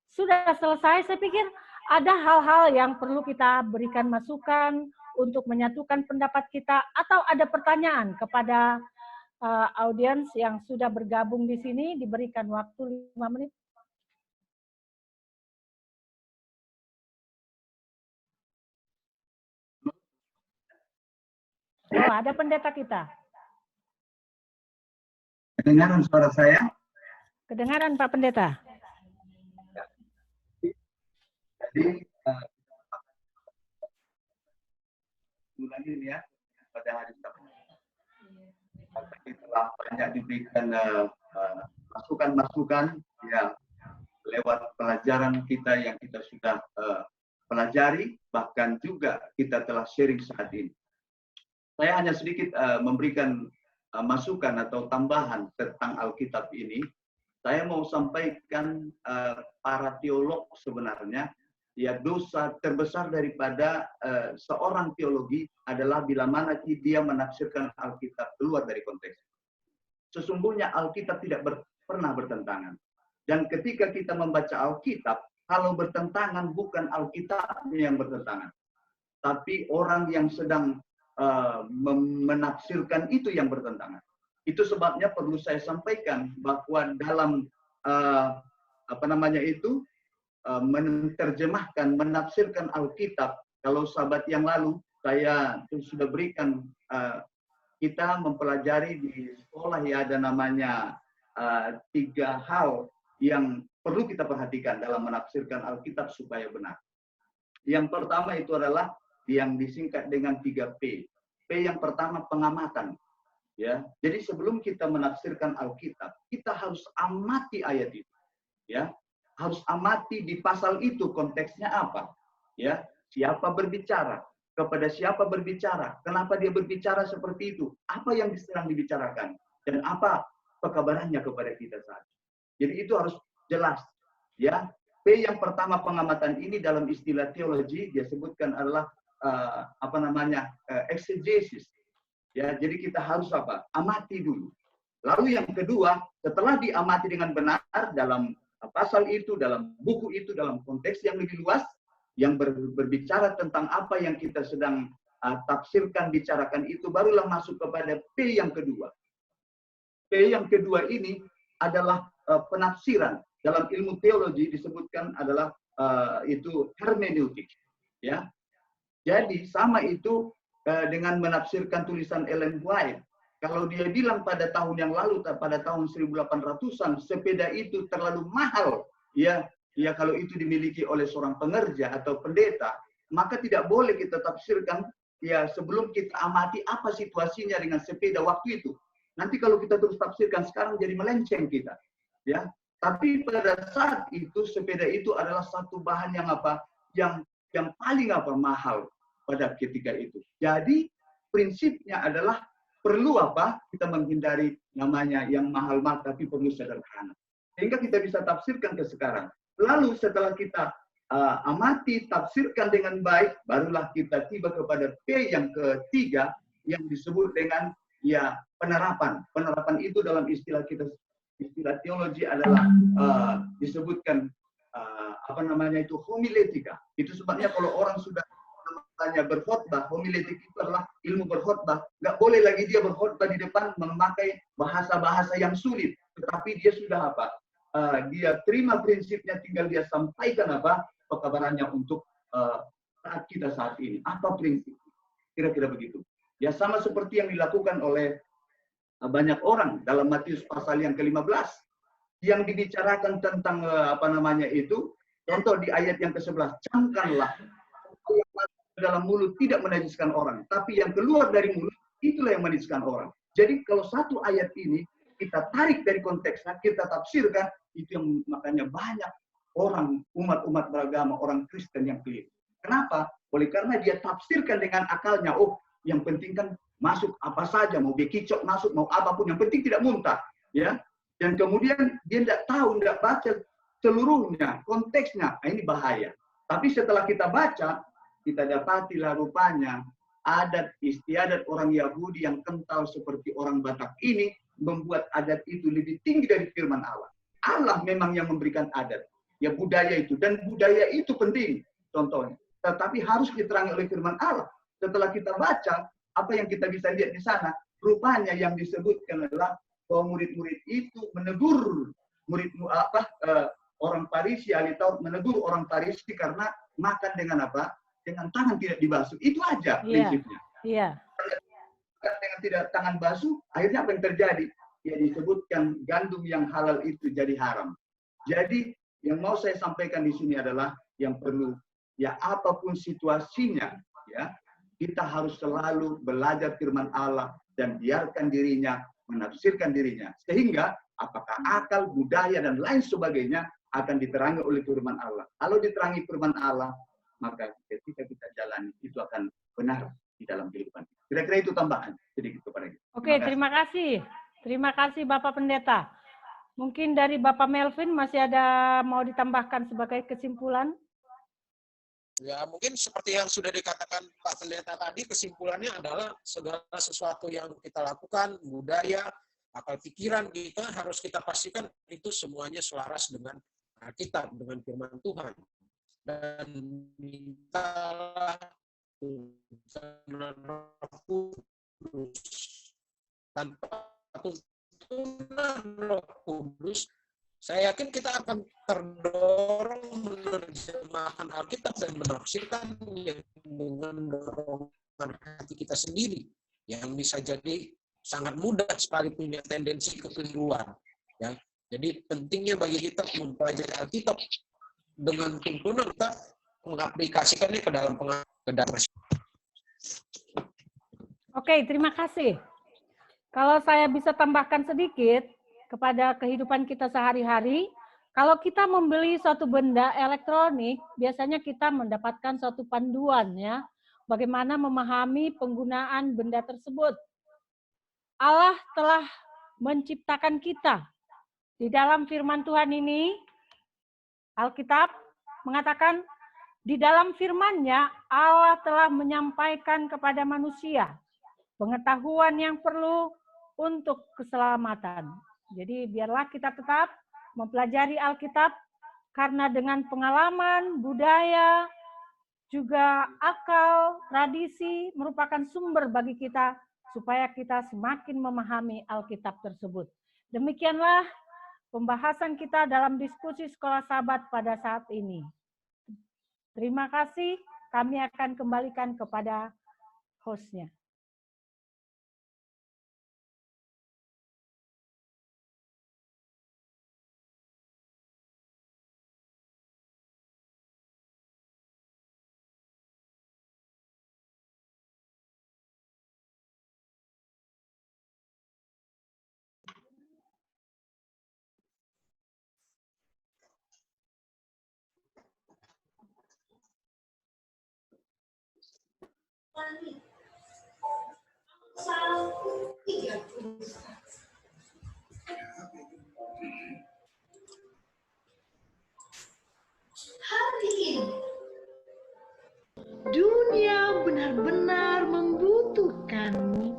Sudah selesai, saya pikir ada hal-hal yang perlu kita berikan masukan untuk menyatukan pendapat kita, atau ada pertanyaan kepada audiens yang sudah bergabung di sini, diberikan waktu 5 menit. Oh, ada pendeta kita. Kedengaran suara saya? Kedengaran Pak Pendeta. Jadi kita banyak diberikan masukan-masukan ya lewat pelajaran kita yang kita sudah pelajari, bahkan juga kita telah sharing saat ini. Saya hanya sedikit memberikan masukan atau tambahan tentang Alkitab ini. Saya mau sampaikan para teolog sebenarnya, ya dosa terbesar daripada seorang teologi adalah bila mana dia menafsirkan Alkitab keluar dari konteks. Sesungguhnya Alkitab tidak pernah bertentangan. Dan ketika kita membaca Alkitab, kalau bertentangan bukan Alkitab yang bertentangan, tapi orang yang sedang menafsirkan itu yang bertentangan. Itu sebabnya perlu saya sampaikan bahwa dalam menerjemahkan, menafsirkan Alkitab, kalau sahabat yang lalu saya sudah berikan, kita mempelajari di sekolah ya ada namanya 3 hal yang perlu kita perhatikan dalam menafsirkan Alkitab supaya benar. Yang pertama itu adalah yang disingkat dengan 3P. P yang pertama pengamatan. Ya, jadi sebelum kita menafsirkan Alkitab, kita harus amati ayat itu. Ya, harus amati di pasal itu konteksnya apa. Ya, siapa berbicara, kepada siapa berbicara, kenapa dia berbicara seperti itu, apa yang sedang dibicarakan, dan apa pekabarannya kepada kita saat ini. Jadi itu harus jelas, ya. P yang pertama pengamatan ini dalam istilah teologi dia sebutkan adalah exegesis. Ya, jadi kita harus apa? Amati dulu. Lalu yang kedua, setelah diamati dengan benar dalam pasal itu, dalam buku itu, dalam konteks yang lebih luas, yang berbicara tentang apa yang kita sedang tafsirkan, bicarakan itu, barulah masuk kepada P yang kedua. P yang kedua ini adalah penafsiran. Dalam ilmu teologi disebutkan adalah itu hermeneutik. Ya. Jadi sama itu dengan menafsirkan tulisan Ellen White. Kalau dia bilang pada tahun yang lalu, pada tahun 1800-an, sepeda itu terlalu mahal, ya kalau itu dimiliki oleh seorang pengerja atau pendeta, maka tidak boleh kita tafsirkan ya sebelum kita amati apa situasinya dengan sepeda waktu itu. Nanti kalau kita terus tafsirkan sekarang jadi melenceng kita, ya. Tapi pada saat itu sepeda itu adalah satu bahan yang apa? Yang paling mahal pada ketika itu. Jadi prinsipnya adalah perlu apa? Kita menghindari namanya yang mahal-mahal tapi perlu sederhana. Sehingga kita bisa tafsirkan ke sekarang. Lalu setelah kita amati, tafsirkan dengan baik, barulah kita tiba kepada P yang ketiga yang disebut dengan ya penerapan. Penerapan itu dalam istilah kita, istilah teologi adalah disebutkan homiletika. Itu sebabnya kalau orang sudah berkhotbah, homiletik itu adalah ilmu berkhotbah. Nggak boleh lagi dia berkhotbah di depan memakai bahasa-bahasa yang sulit. Tetapi dia sudah dia terima prinsipnya, tinggal dia sampaikan pekabarannya untuk saat kita saat ini. Apa prinsip? Kira-kira begitu. Ya sama seperti yang dilakukan oleh banyak orang dalam Matius pasal yang ke-15 yang dibicarakan tentang contoh di ayat yang ke-11, camkanlah dalam mulut tidak menajiskan orang, tapi yang keluar dari mulut itulah yang menajiskan orang. Jadi kalau satu ayat ini kita tarik dari konteksnya, kita tafsirkan, itu yang makanya banyak orang umat-umat beragama, orang Kristen yang keliru. Kenapa? Oleh karena dia tafsirkan dengan akalnya, oh yang penting kan masuk apa saja, mau bekicot masuk, mau apapun, yang penting tidak muntah, ya. Dan kemudian dia tidak tahu, tidak baca seluruhnya, konteksnya. Nah, ini bahaya. Tapi setelah kita baca, kita dapatilah rupanya adat istiadat orang Yahudi yang kental seperti orang Batak ini membuat adat itu lebih tinggi dari firman Allah. Allah memang yang memberikan adat, ya budaya itu, dan budaya itu penting contohnya. Tetapi harus diterangi oleh firman Allah. Setelah kita baca, apa yang kita bisa lihat di sana, rupanya yang disebutkan adalah bahwa murid-murid itu menegur orang Farisi, ahli Taurat menegur orang Farisi karena makan dengan dengan tangan tidak dibasuh. Itu aja prinsipnya. Iya. Dengan tidak tangan basuh, akhirnya apa yang terjadi? Ya disebutkan gandum yang halal itu jadi haram. Jadi yang mau saya sampaikan di sini adalah yang perlu, ya apapun situasinya, ya kita harus selalu belajar firman Allah dan biarkan dirinya menafsirkan dirinya. Sehingga apakah akal, budaya, dan lain sebagainya akan diterangi oleh firman Allah. Kalau diterangi firman Allah, maka ketika kita jalani, itu akan benar di dalam kehidupan. Kira-kira itu tambahan sedikit kepada kita. Oke, terima kasih. Terima kasih Bapak Pendeta. Mungkin dari Bapak Melvin masih ada mau ditambahkan sebagai kesimpulan? Ya, mungkin seperti yang sudah dikatakan Pak Pendeta tadi, kesimpulannya adalah segala sesuatu yang kita lakukan, budaya, akal pikiran kita harus kita pastikan itu semuanya selaras dengan Alkitab, dengan firman Tuhan. Dan mintalah tuntunan Roh Kudus. Tanpa tuntunan Roh Kudus, saya yakin kita akan terdorong menerjemahkan Alkitab dan menafsirkannya dengan dorongan hati kita sendiri, yang bisa jadi sangat mudah sekali punya tendensi kekeliruan. Ya. Jadi pentingnya bagi kita mempelajari Alkitab dengan tuntunan kita mengaplikasikannya ke dalam pengadilan. Oke, terima kasih. Kalau saya bisa tambahkan sedikit, kepada kehidupan kita sehari-hari, kalau kita membeli suatu benda elektronik, biasanya kita mendapatkan suatu panduan ya, bagaimana memahami penggunaan benda tersebut. Allah telah menciptakan kita. Di dalam firman Tuhan ini, Alkitab mengatakan, di dalam firman-Nya Allah telah menyampaikan kepada manusia pengetahuan yang perlu untuk keselamatan. Jadi biarlah kita tetap mempelajari Alkitab, karena dengan pengalaman, budaya, juga akal, tradisi merupakan sumber bagi kita supaya kita semakin memahami Alkitab tersebut. Demikianlah pembahasan kita dalam diskusi Sekolah Sabat pada saat ini. Terima kasih, kami akan kembalikan kepada hostnya. Hari ini dunia benar-benar membutuhkanmu.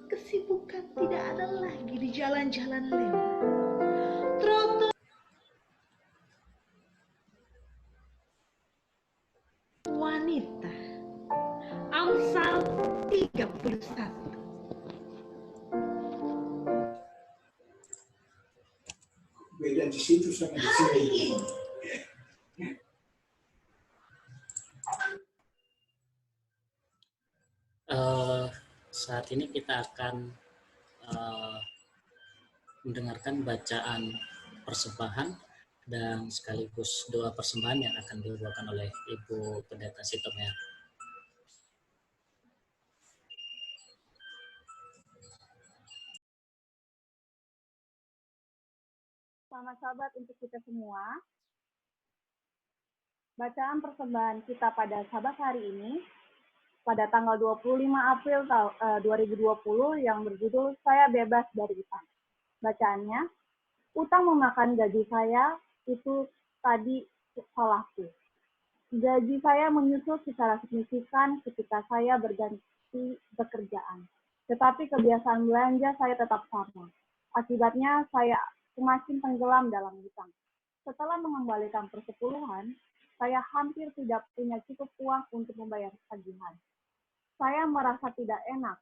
Kesibukan tidak ada lagi di jalan-jalan lewat. Trotoar wanita. Amsal 31. Beda di situ sama di sini. Saat ini kita akan mendengarkan bacaan persembahan dan sekaligus doa persembahan yang akan dibawakan oleh Ibu Pendeta Sitomea. Selamat Sabat untuk kita semua. Bacaan persembahan kita pada Sabat hari ini, pada tanggal 25 April 2020 yang berjudul Saya Bebas dari Utang. Bacaannya, utang memakan gaji saya, itu tadi salahku. Gaji saya menyusut secara signifikan ketika saya berganti pekerjaan. Tetapi kebiasaan belanja saya tetap sama. Akibatnya saya semakin tenggelam dalam hutang. Setelah mengembalikan persepuluhan, saya hampir tidak punya cukup uang untuk membayar tagihan. Saya merasa tidak enak.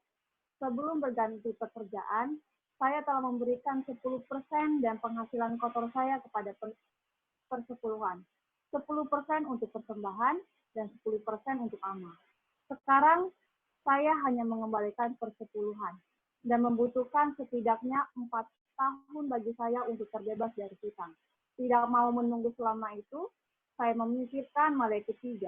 Sebelum berganti pekerjaan, saya telah memberikan 10% dan penghasilan kotor saya kepada persepuluhan. 10% untuk persembahan dan 10% untuk amal. Sekarang, saya hanya mengembalikan persepuluhan dan membutuhkan setidaknya 4 tahun bagi saya untuk terbebas dari hutang. Tidak mau menunggu selama itu, saya memikirkan Maleakhi 3,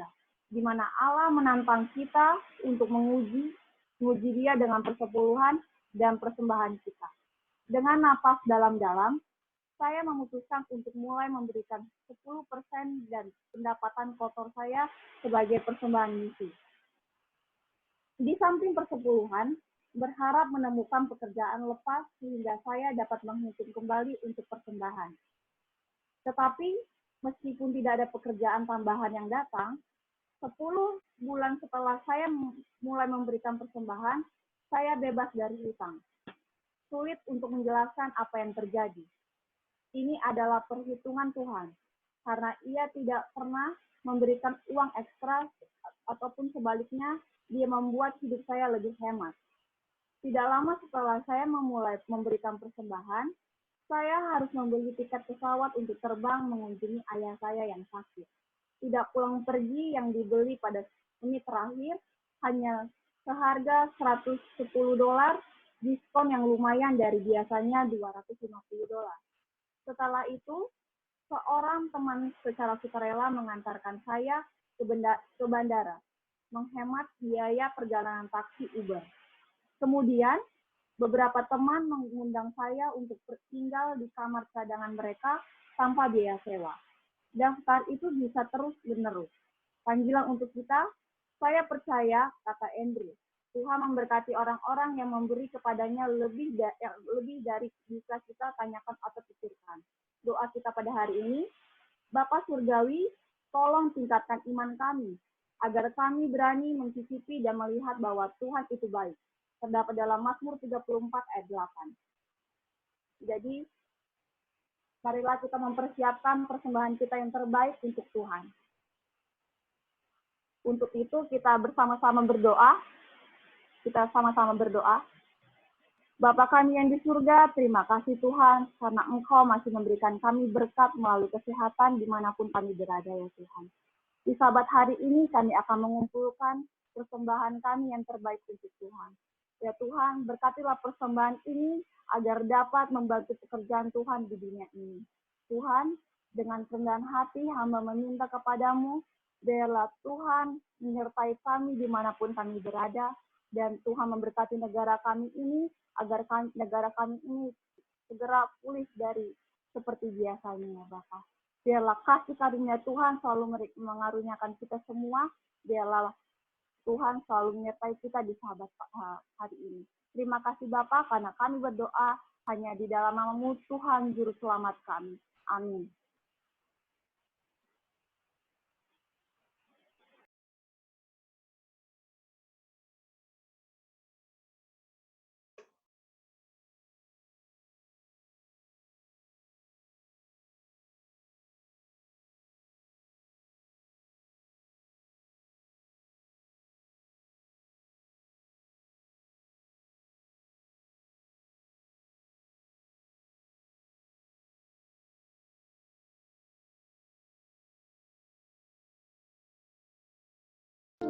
di mana Allah menantang kita untuk menguji menguji Dia dengan persepuluhan dan persembahan kita. Dengan napas dalam-dalam, saya memutuskan untuk mulai memberikan 10% dan pendapatan kotor saya sebagai persembahan misi. Di samping persepuluhan, berharap menemukan pekerjaan lepas sehingga saya dapat menghitung kembali untuk persembahan. Tetapi, meskipun tidak ada pekerjaan tambahan yang datang, 10 bulan setelah saya mulai memberikan persembahan, saya bebas dari hutang. Sulit untuk menjelaskan apa yang terjadi. Ini adalah perhitungan Tuhan, karena Ia tidak pernah memberikan uang ekstra ataupun sebaliknya, Dia membuat hidup saya lebih hemat. Tidak lama setelah saya memulai memberikan persembahan, saya harus membeli tiket pesawat untuk terbang mengunjungi ayah saya yang sakit. Tidak pulang pergi yang dibeli pada menit terakhir, hanya seharga $110, diskon yang lumayan dari biasanya $250. Setelah itu, seorang teman secara sukarela mengantarkan saya ke bandara, menghemat biaya perjalanan taksi Uber. Kemudian, beberapa teman mengundang saya untuk tinggal di kamar cadangan mereka tanpa biaya sewa. Daftar itu bisa terus-menerus. Panggilan untuk kita, saya percaya, kata Andrew, Tuhan memberkati orang-orang yang memberi kepadanya lebih dari bisa kita tanyakan atau pikirkan. Doa kita pada hari ini, Bapa Surgawi, tolong tingkatkan iman kami, agar kami berani mencicipi dan melihat bahwa Tuhan itu baik. Terdapat dalam Mazmur 34 ayat 8. Jadi, marilah kita mempersiapkan persembahan kita yang terbaik untuk Tuhan. Untuk itu, kita bersama-sama berdoa. Kita sama-sama berdoa. Bapa kami yang di surga, terima kasih Tuhan, karena Engkau masih memberikan kami berkat melalui kesehatan dimanapun kami berada ya Tuhan. Di Sabat hari ini kami akan mengumpulkan persembahan kami yang terbaik untuk Tuhan. Ya Tuhan, berkatilah persembahan ini agar dapat membantu pekerjaan Tuhan di dunia ini. Tuhan, dengan kerendahan hati hamba meminta kepadamu, biarlah Tuhan menyertai kami dimanapun kami berada, dan Tuhan memberkati negara kami ini, agar negara kami ini segera pulih dari seperti biasanya ya Bapa. Biarlah kasih karunia Tuhan selalu mengaruniakan kita semua, biarlah Tuhan selalu menyertai kita di Sabat hari ini. Terima kasih Bapa, karena kami berdoa hanya di dalam nama-Mu Tuhan Juru Selamat kami. Amin.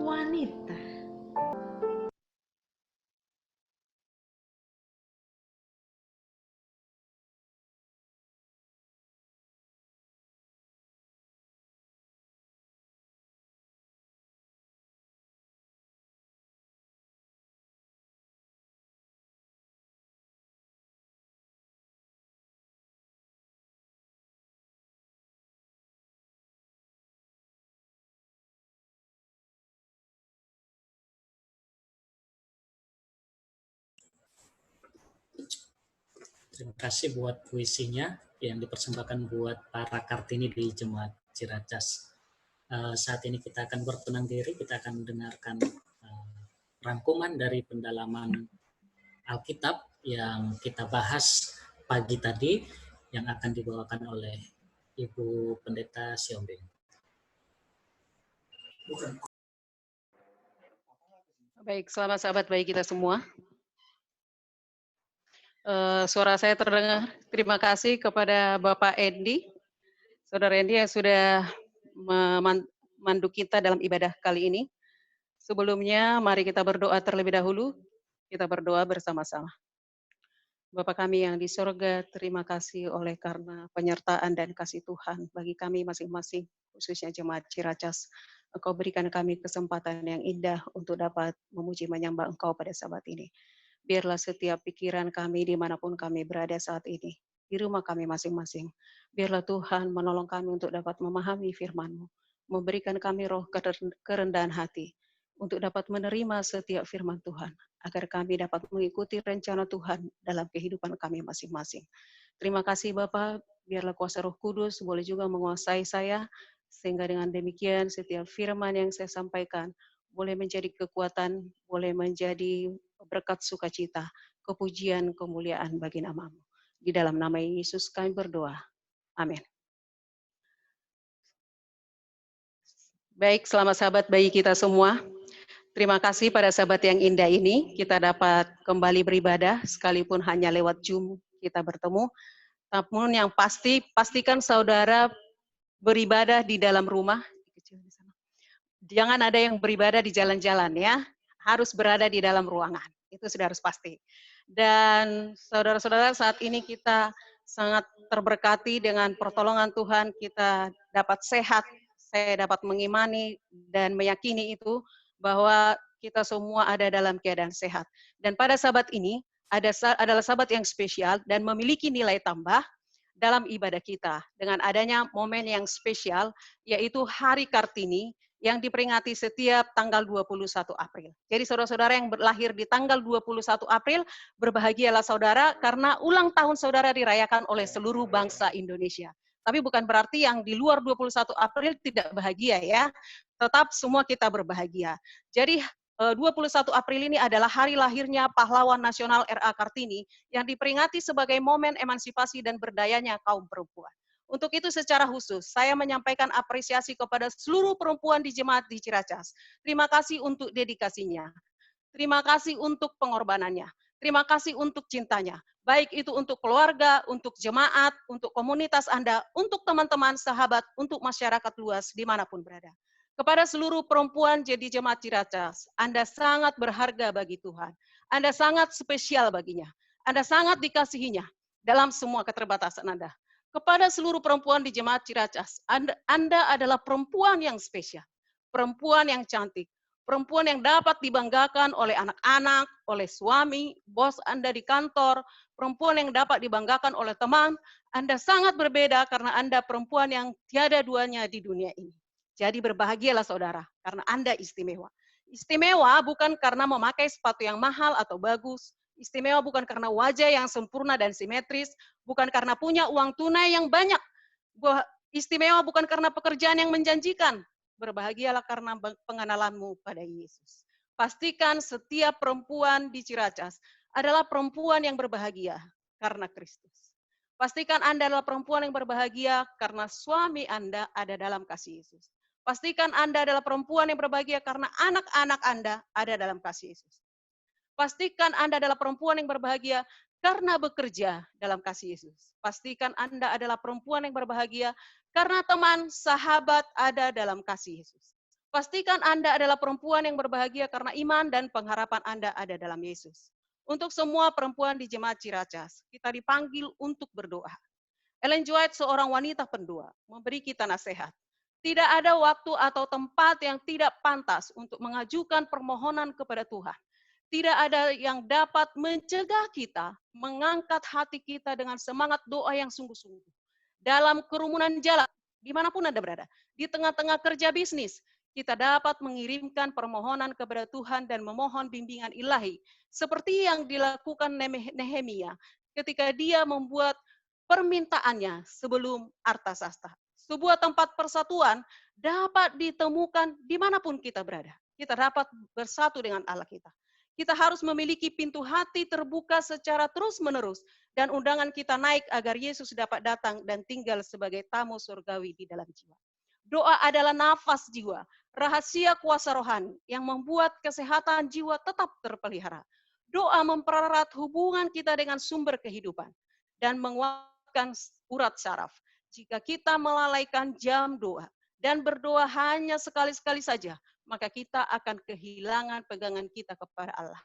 Wanita. Terima kasih buat puisinya yang dipersembahkan buat para Kartini di Jemaat Ciracas. Saat ini kita akan bertenang diri, kita akan mendengarkan rangkuman dari pendalaman Alkitab yang kita bahas pagi tadi yang akan dibawakan oleh Ibu Pendeta Siombing. Baik, selamat sahabat baik kita semua. Suara saya terdengar. Terima kasih kepada Bapak Endi, Saudara Endi yang sudah memandu kita dalam ibadah kali ini. Sebelumnya, mari kita berdoa terlebih dahulu. Kita berdoa bersama-sama. Bapa kami yang di surga, terima kasih oleh karena penyertaan dan kasih Tuhan bagi kami masing-masing, khususnya Jemaat Ciracas. Engkau berikan kami kesempatan yang indah untuk dapat memuji menyembah Engkau pada sabat ini. Biarlah setiap pikiran kami dimanapun kami berada saat ini, di rumah kami masing-masing. Biarlah Tuhan menolong kami untuk dapat memahami firman-Mu, memberikan kami roh kerendahan hati, untuk dapat menerima setiap firman Tuhan, agar kami dapat mengikuti rencana Tuhan dalam kehidupan kami masing-masing. Terima kasih Bapa, biarlah kuasa Roh Kudus boleh juga menguasai saya, sehingga dengan demikian setiap firman yang saya sampaikan boleh menjadi kekuatan, boleh menjadi berkat sukacita, kepujian, kemuliaan bagi nama-Mu. Di dalam nama Yesus kami berdoa. Amin. Baik, selamat sahabat bayi kita semua. Terima kasih pada sahabat yang indah ini, kita dapat kembali beribadah, sekalipun hanya lewat Zoom kita bertemu. Namun yang pasti, pastikan saudara beribadah di dalam rumah. Jangan ada yang beribadah di jalan-jalan ya, harus berada di dalam ruangan. Itu sudah harus pasti. Dan saudara-saudara, saat ini kita sangat terberkati dengan pertolongan Tuhan, kita dapat sehat, saya dapat mengimani dan meyakini itu bahwa kita semua ada dalam keadaan sehat. Dan pada sahabat ini adalah sahabat yang spesial dan memiliki nilai tambah dalam ibadah kita dengan adanya momen yang spesial, yaitu Hari Kartini yang diperingati setiap tanggal 21 April. Jadi saudara-saudara yang lahir di tanggal 21 April, berbahagialah saudara karena ulang tahun saudara dirayakan oleh seluruh bangsa Indonesia. Tapi bukan berarti yang di luar 21 April tidak bahagia ya. Tetap semua kita berbahagia. Jadi 21 April ini adalah hari lahirnya pahlawan nasional R.A. Kartini yang diperingati sebagai momen emansipasi dan berdayanya kaum perempuan. Untuk itu secara khusus saya menyampaikan apresiasi kepada seluruh perempuan di jemaat di Ciracas. Terima kasih untuk dedikasinya. Terima kasih untuk pengorbanannya. Terima kasih untuk cintanya. Baik itu untuk keluarga, untuk jemaat, untuk komunitas Anda, untuk teman-teman, sahabat, untuk masyarakat luas dimanapun berada. Kepada seluruh perempuan jadi jemaat Ciracas, Anda sangat berharga bagi Tuhan. Anda sangat spesial baginya. Anda sangat dikasihinya dalam semua keterbatasan Anda. Kepada seluruh perempuan di jemaat Ciracas, Anda adalah perempuan yang spesial, perempuan yang cantik, perempuan yang dapat dibanggakan oleh anak-anak, oleh suami, bos Anda di kantor, perempuan yang dapat dibanggakan oleh teman. Anda sangat berbeda karena Anda perempuan yang tiada duanya di dunia ini. Jadi berbahagialah saudara, karena Anda istimewa. Istimewa bukan karena memakai sepatu yang mahal atau bagus. Istimewa bukan karena wajah yang sempurna dan simetris. Bukan karena punya uang tunai yang banyak. Istimewa bukan karena pekerjaan yang menjanjikan. Berbahagialah karena pengenalanmu pada Yesus. Pastikan setiap perempuan di Ciracas adalah perempuan yang berbahagia karena Kristus. Pastikan Anda adalah perempuan yang berbahagia karena suami Anda ada dalam kasih Yesus. Pastikan Anda adalah perempuan yang berbahagia karena anak-anak Anda ada dalam kasih Yesus. Pastikan Anda adalah perempuan yang berbahagia karena bekerja dalam kasih Yesus. Pastikan Anda adalah perempuan yang berbahagia karena teman, sahabat ada dalam kasih Yesus. Pastikan Anda adalah perempuan yang berbahagia karena iman dan pengharapan Anda ada dalam Yesus. Untuk semua perempuan di jemaat Ciracas, kita dipanggil untuk berdoa. Ellen G. White, seorang wanita pendua, memberi kita nasihat. Tidak ada waktu atau tempat yang tidak pantas untuk mengajukan permohonan kepada Tuhan. Tidak ada yang dapat mencegah kita mengangkat hati kita dengan semangat doa yang sungguh-sungguh. Dalam kerumunan jalan, dimanapun Anda berada, di tengah-tengah kerja bisnis, kita dapat mengirimkan permohonan kepada Tuhan dan memohon bimbingan ilahi. Seperti yang dilakukan Nehemia ketika dia membuat permintaannya sebelum Artasasta. Sebuah tempat persatuan dapat ditemukan dimanapun kita berada. Kita dapat bersatu dengan Allah kita. Kita harus memiliki pintu hati terbuka secara terus-menerus dan undangan kita naik agar Yesus dapat datang dan tinggal sebagai tamu surgawi di dalam jiwa. Doa adalah nafas jiwa, rahasia kuasa rohani yang membuat kesehatan jiwa tetap terpelihara. Doa mempererat hubungan kita dengan sumber kehidupan dan menguatkan urat saraf. Jika kita melalaikan jam doa dan berdoa hanya sekali-sekali saja, maka kita akan kehilangan pegangan kita kepada Allah.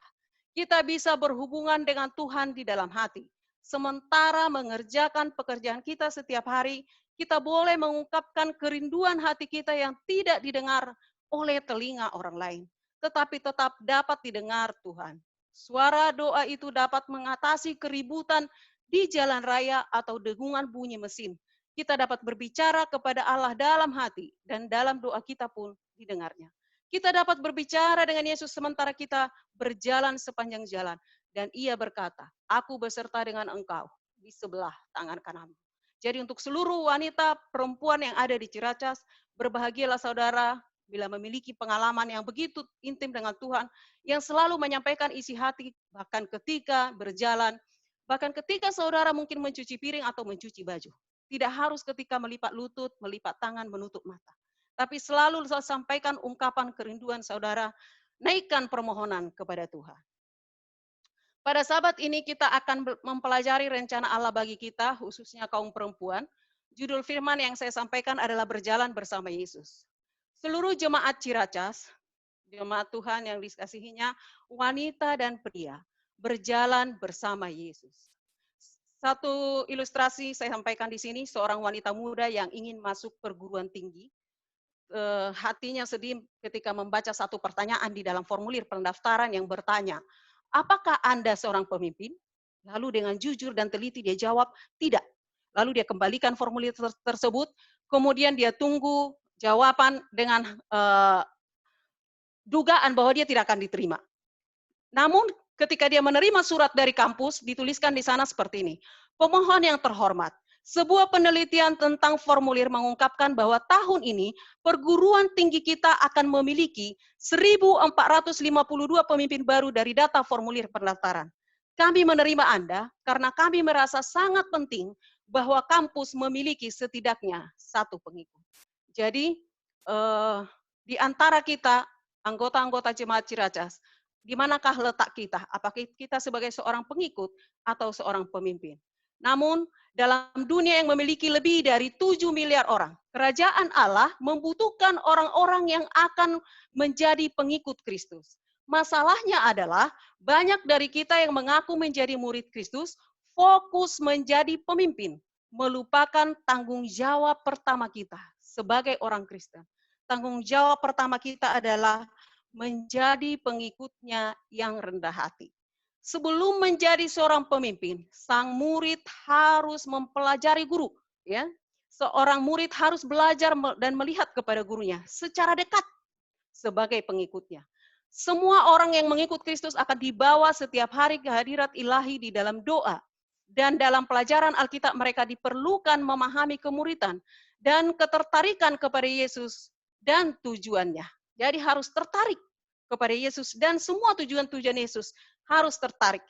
Kita bisa berhubungan dengan Tuhan di dalam hati. Sementara mengerjakan pekerjaan kita setiap hari, kita boleh mengungkapkan kerinduan hati kita yang tidak didengar oleh telinga orang lain, tetapi tetap dapat didengar Tuhan. Suara doa itu dapat mengatasi keributan di jalan raya atau dengungan bunyi mesin. Kita dapat berbicara kepada Allah dalam hati, dan dalam doa kita pun didengarnya. Kita dapat berbicara dengan Yesus sementara kita berjalan sepanjang jalan. Dan ia berkata, aku beserta dengan engkau di sebelah tangan kananmu. Jadi untuk seluruh wanita perempuan yang ada di Ciracas, berbahagialah saudara bila memiliki pengalaman yang begitu intim dengan Tuhan, yang selalu menyampaikan isi hati, bahkan ketika berjalan, bahkan ketika saudara mungkin mencuci piring atau mencuci baju. Tidak harus ketika melipat lutut, melipat tangan, menutup mata. Tapi selalu saya sampaikan ungkapan kerinduan saudara, naikkan permohonan kepada Tuhan. Pada sabat ini kita akan mempelajari rencana Allah bagi kita, khususnya kaum perempuan. Judul firman yang saya sampaikan adalah berjalan bersama Yesus. Seluruh jemaat Ciracas, jemaat Tuhan yang dikasihinya, wanita dan pria, berjalan bersama Yesus. Satu ilustrasi saya sampaikan di sini, seorang wanita muda yang ingin masuk perguruan tinggi, hatinya sedih ketika membaca satu pertanyaan di dalam formulir pendaftaran yang bertanya, apakah Anda seorang pemimpin? Lalu dengan jujur dan teliti dia jawab, tidak. Lalu dia kembalikan formulir tersebut, kemudian dia tunggu jawaban dengan dugaan bahwa dia tidak akan diterima. Namun ketika dia menerima surat dari kampus, dituliskan di sana seperti ini. Pemohon yang terhormat, sebuah penelitian tentang formulir mengungkapkan bahwa tahun ini perguruan tinggi kita akan memiliki 1.452 pemimpin baru dari data formulir pendaftaran. Kami menerima Anda karena kami merasa sangat penting bahwa kampus memiliki setidaknya satu pengikut. Jadi di antara kita, anggota-anggota jemaat Ciracas, di manakah letak kita? Apakah kita sebagai seorang pengikut atau seorang pemimpin? Namun, dalam dunia yang memiliki lebih dari 7 miliar orang, kerajaan Allah membutuhkan orang-orang yang akan menjadi pengikut Kristus. Masalahnya adalah, banyak dari kita yang mengaku menjadi murid Kristus, fokus menjadi pemimpin, melupakan tanggung jawab pertama kita sebagai orang Kristen. Tanggung jawab pertama kita adalah menjadi pengikutnya yang rendah hati. Sebelum menjadi seorang pemimpin, sang murid harus mempelajari guru. Ya, seorang murid harus belajar dan melihat kepada gurunya secara dekat sebagai pengikutnya. Semua orang yang mengikut Kristus akan dibawa setiap hari ke hadirat ilahi di dalam doa. Dan dalam pelajaran Alkitab mereka diperlukan memahami kemuridan dan ketertarikan kepada Yesus dan tujuannya. Jadi harus tertarik kepada Yesus dan semua tujuan-tujuan Yesus harus tertarik.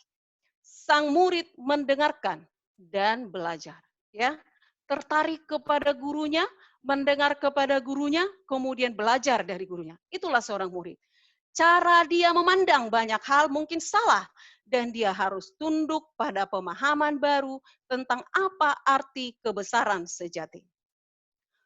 Sang murid mendengarkan dan belajar, ya. Tertarik kepada gurunya, mendengar kepada gurunya, kemudian belajar dari gurunya. Itulah seorang murid. Cara dia memandang banyak hal mungkin salah dan dia harus tunduk pada pemahaman baru tentang apa arti kebesaran sejati.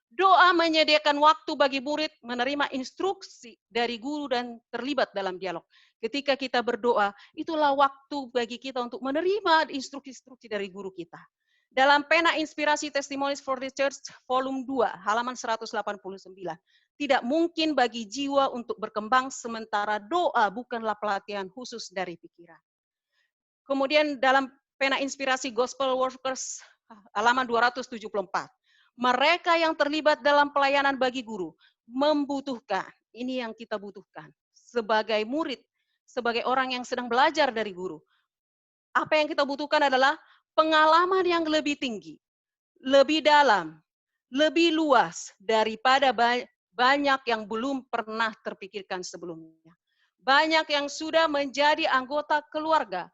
Doa menyediakan waktu bagi murid menerima instruksi dari guru dan terlibat dalam dialog. Ketika kita berdoa, itulah waktu bagi kita untuk menerima instruksi-instruksi dari guru kita. Dalam pena Inspirasi Testimonies for the Church, volume 2, halaman 189. Tidak mungkin bagi jiwa untuk berkembang sementara doa bukanlah pelatihan khusus dari pikiran. Kemudian dalam pena Inspirasi Gospel Workers, halaman 274. Mereka yang terlibat dalam pelayanan bagi guru membutuhkan, ini yang kita butuhkan, sebagai murid, sebagai orang yang sedang belajar dari guru. Apa yang kita butuhkan adalah pengalaman yang lebih tinggi, lebih dalam, lebih luas daripada banyak yang belum pernah terpikirkan sebelumnya. Banyak yang sudah menjadi anggota keluarga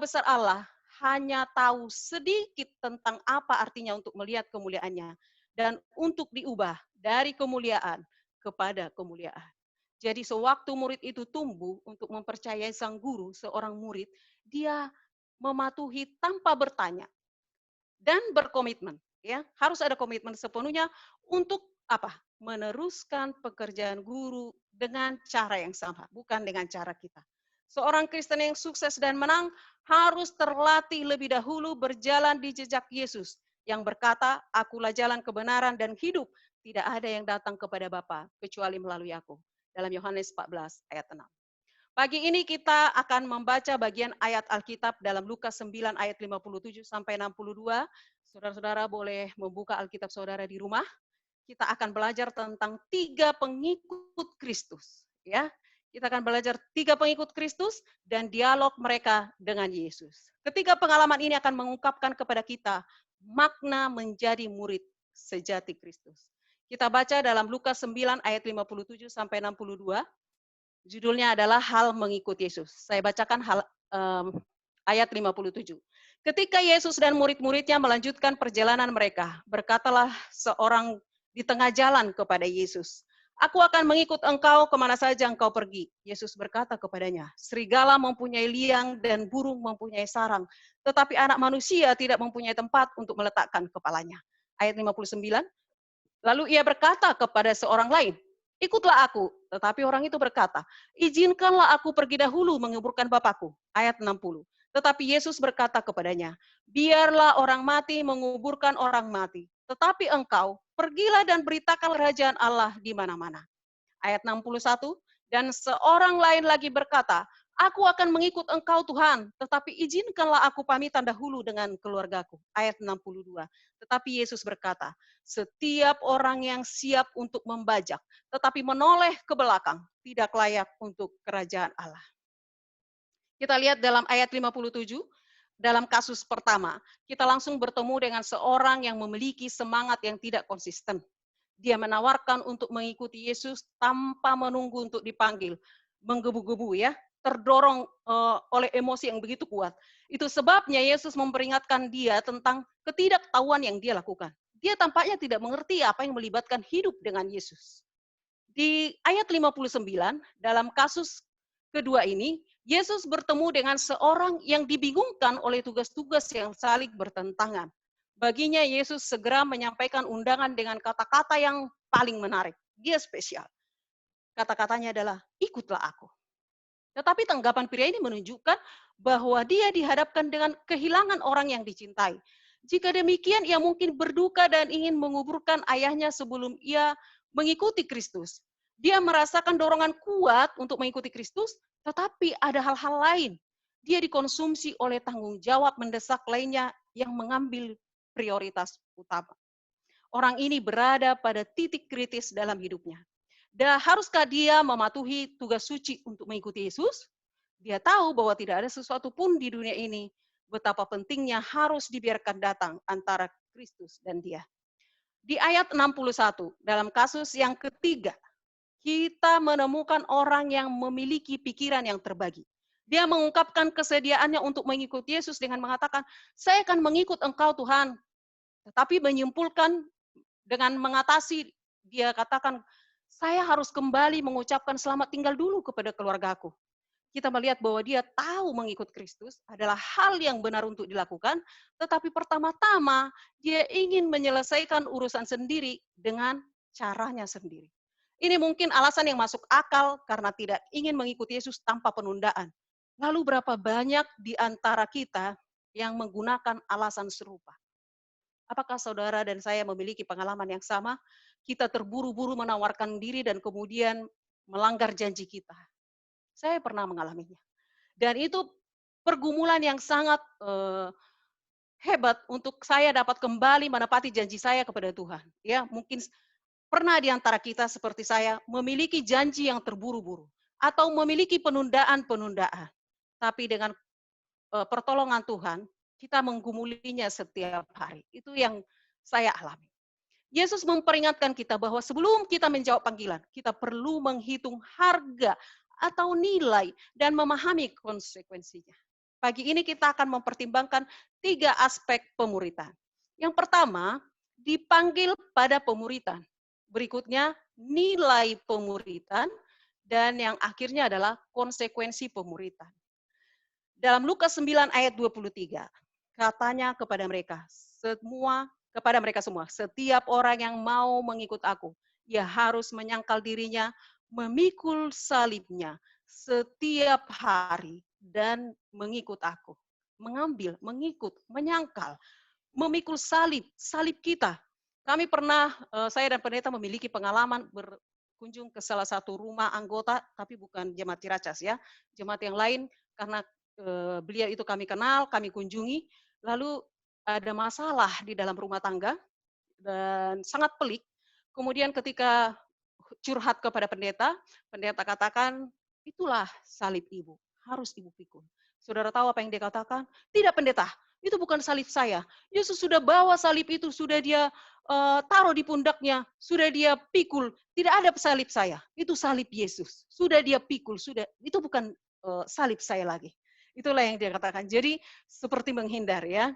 besar Allah, hanya tahu sedikit tentang apa artinya untuk melihat kemuliaannya dan untuk diubah dari kemuliaan kepada kemuliaan. Jadi sewaktu murid itu tumbuh untuk mempercayai sang guru, seorang murid, dia mematuhi tanpa bertanya dan berkomitmen. Ya, harus ada komitmen sepenuhnya untuk apa? Meneruskan pekerjaan guru dengan cara yang sama, bukan dengan cara kita. Seorang Kristen yang sukses dan menang harus terlatih lebih dahulu berjalan di jejak Yesus yang berkata, akulah jalan kebenaran dan hidup. Tidak ada yang datang kepada Bapa kecuali melalui aku. Dalam Yohanes 14 ayat 6. Pagi ini kita akan membaca bagian ayat Alkitab dalam Lukas 9 ayat 57 sampai 62. Saudara-saudara boleh membuka Alkitab saudara di rumah. Kita akan belajar tentang 3 pengikut Kristus. Ya, kita akan belajar 3 pengikut Kristus dan dialog mereka dengan Yesus. Ketiga pengalaman ini akan mengungkapkan kepada kita makna menjadi murid sejati Kristus. Kita baca dalam Lukas 9 ayat 57 sampai 62. Judulnya adalah hal mengikut Yesus. Saya bacakan ayat 57. Ketika Yesus dan murid-muridnya melanjutkan perjalanan mereka, berkatalah seorang di tengah jalan kepada Yesus, "Aku akan mengikut engkau kemana saja engkau pergi." Yesus berkata kepadanya, "Serigala mempunyai liang dan burung mempunyai sarang, tetapi anak manusia tidak mempunyai tempat untuk meletakkan kepalanya." Ayat 59. Lalu ia berkata kepada seorang lain, "Ikutlah aku." Tetapi orang itu berkata, "Izinkanlah aku pergi dahulu menguburkan Bapakku." Ayat 60. Tetapi Yesus berkata kepadanya, "Biarlah orang mati menguburkan orang mati. Tetapi engkau, pergilah dan beritakan kerajaan Allah di mana-mana." Ayat 61. Dan seorang lain lagi berkata, "Aku akan mengikut engkau Tuhan, tetapi izinkanlah aku pamitan dahulu dengan keluargaku." Ayat 62. Tetapi Yesus berkata, "Setiap orang yang siap untuk membajak, tetapi menoleh ke belakang, tidak layak untuk kerajaan Allah." Kita lihat dalam ayat 57, dalam kasus pertama, kita langsung bertemu dengan seorang yang memiliki semangat yang tidak konsisten. Dia menawarkan untuk mengikuti Yesus tanpa menunggu untuk dipanggil, menggebu-gebu ya, terdorong oleh emosi yang begitu kuat. Itu sebabnya Yesus memperingatkan dia tentang ketidaktahuan yang dia lakukan. Dia tampaknya tidak mengerti apa yang melibatkan hidup dengan Yesus. Di ayat 59, dalam kasus kedua ini, Yesus bertemu dengan seorang yang dibingungkan oleh tugas-tugas yang saling bertentangan. Baginya Yesus segera menyampaikan undangan dengan kata-kata yang paling menarik. Dia spesial. Kata-katanya adalah, "Ikutlah aku." Tetapi tanggapan pria ini menunjukkan bahwa dia dihadapkan dengan kehilangan orang yang dicintai. Jika demikian, ia mungkin berduka dan ingin menguburkan ayahnya sebelum ia mengikuti Kristus. Dia merasakan dorongan kuat untuk mengikuti Kristus, tetapi ada hal-hal lain. Dia dikonsumsi oleh tanggung jawab mendesak lainnya yang mengambil prioritas utama. Orang ini berada pada titik kritis dalam hidupnya. Dan haruskah dia mematuhi tugas suci untuk mengikuti Yesus? Dia tahu bahwa tidak ada sesuatu pun di dunia ini betapa pentingnya harus dibiarkan datang antara Kristus dan dia. Di ayat 61, dalam kasus yang ketiga, kita menemukan orang yang memiliki pikiran yang terbagi. Dia mengungkapkan kesediaannya untuk mengikuti Yesus dengan mengatakan, "Saya akan mengikut engkau Tuhan." Tetapi menyimpulkan dengan mengatasi, dia katakan, "Saya harus kembali mengucapkan selamat tinggal dulu kepada keluargaku." Kita melihat bahwa dia tahu mengikut Kristus adalah hal yang benar untuk dilakukan, tetapi pertama-tama dia ingin menyelesaikan urusan sendiri dengan caranya sendiri. Ini mungkin alasan yang masuk akal karena tidak ingin mengikuti Yesus tanpa penundaan. Lalu berapa banyak di antara kita yang menggunakan alasan serupa? Apakah saudara dan saya memiliki pengalaman yang sama? Kita terburu-buru menawarkan diri dan kemudian melanggar janji kita. Saya pernah mengalaminya. Dan itu pergumulan yang sangat hebat untuk saya dapat kembali menepati janji saya kepada Tuhan. Ya, mungkin pernah di antara kita seperti saya memiliki janji yang terburu-buru atau memiliki penundaan-penundaan. Tapi dengan pertolongan Tuhan, kita menggumulinya setiap hari. Itu yang saya alami. Yesus memperingatkan kita bahwa sebelum kita menjawab panggilan, kita perlu menghitung harga atau nilai dan memahami konsekuensinya. Pagi ini kita akan mempertimbangkan 3 aspek pemuritan. Yang pertama, dipanggil pada pemuritan. Berikutnya, nilai pemuritan. Dan yang akhirnya adalah konsekuensi pemuritan. Dalam Lukas 9 ayat 23, katanya kepada mereka semua, "Setiap orang yang mau mengikut aku, ia harus menyangkal dirinya, memikul salibnya setiap hari dan mengikut aku." Mengambil, mengikut, menyangkal. memikul salib kita. Kami pernah, saya dan pendeta memiliki pengalaman berkunjung ke salah satu rumah anggota, tapi bukan jemaat Ciracas ya, jemaat yang lain, karena beliau itu kami kenal, kami kunjungi, lalu ada masalah di dalam rumah tangga, dan sangat pelik. Kemudian ketika curhat kepada pendeta, pendeta katakan, itulah salib ibu, harus ibu pikul. Saudara tahu apa yang dia katakan? Tidak pendeta, itu bukan salib saya. Yesus sudah bawa salib itu, sudah dia taruh di pundaknya, sudah dia pikul. Tidak ada salib saya, itu salib Yesus. Sudah dia pikul, sudah itu bukan salib saya lagi. Itulah yang dia katakan. Jadi seperti menghindar ya.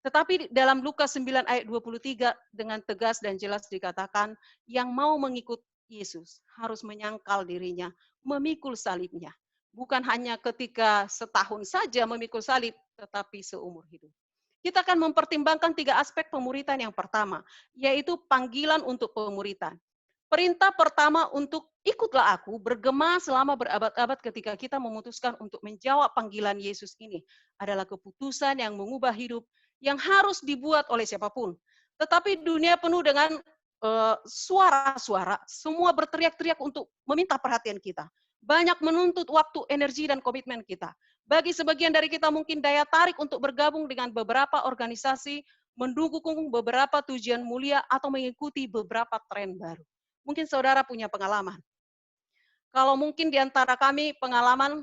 Tetapi dalam Lukas 9 ayat 23 dengan tegas dan jelas dikatakan, yang mau mengikut Yesus harus menyangkal dirinya, memikul salibnya. Bukan hanya ketika setahun saja memikul salib, tetapi seumur hidup. Kita akan mempertimbangkan 3 aspek pemuritan yang pertama, yaitu panggilan untuk pemuritan. Perintah pertama untuk ikutlah aku, bergema selama berabad-abad ketika kita memutuskan untuk menjawab panggilan Yesus ini adalah keputusan yang mengubah hidup, yang harus dibuat oleh siapapun. Tetapi dunia penuh dengan suara-suara, semua berteriak-teriak untuk meminta perhatian kita. Banyak menuntut waktu, energi, dan komitmen kita. Bagi sebagian dari kita mungkin daya tarik untuk bergabung dengan beberapa organisasi, mendukung beberapa tujuan mulia, atau mengikuti beberapa tren baru. Mungkin saudara punya pengalaman. Kalau mungkin di antara kami pengalaman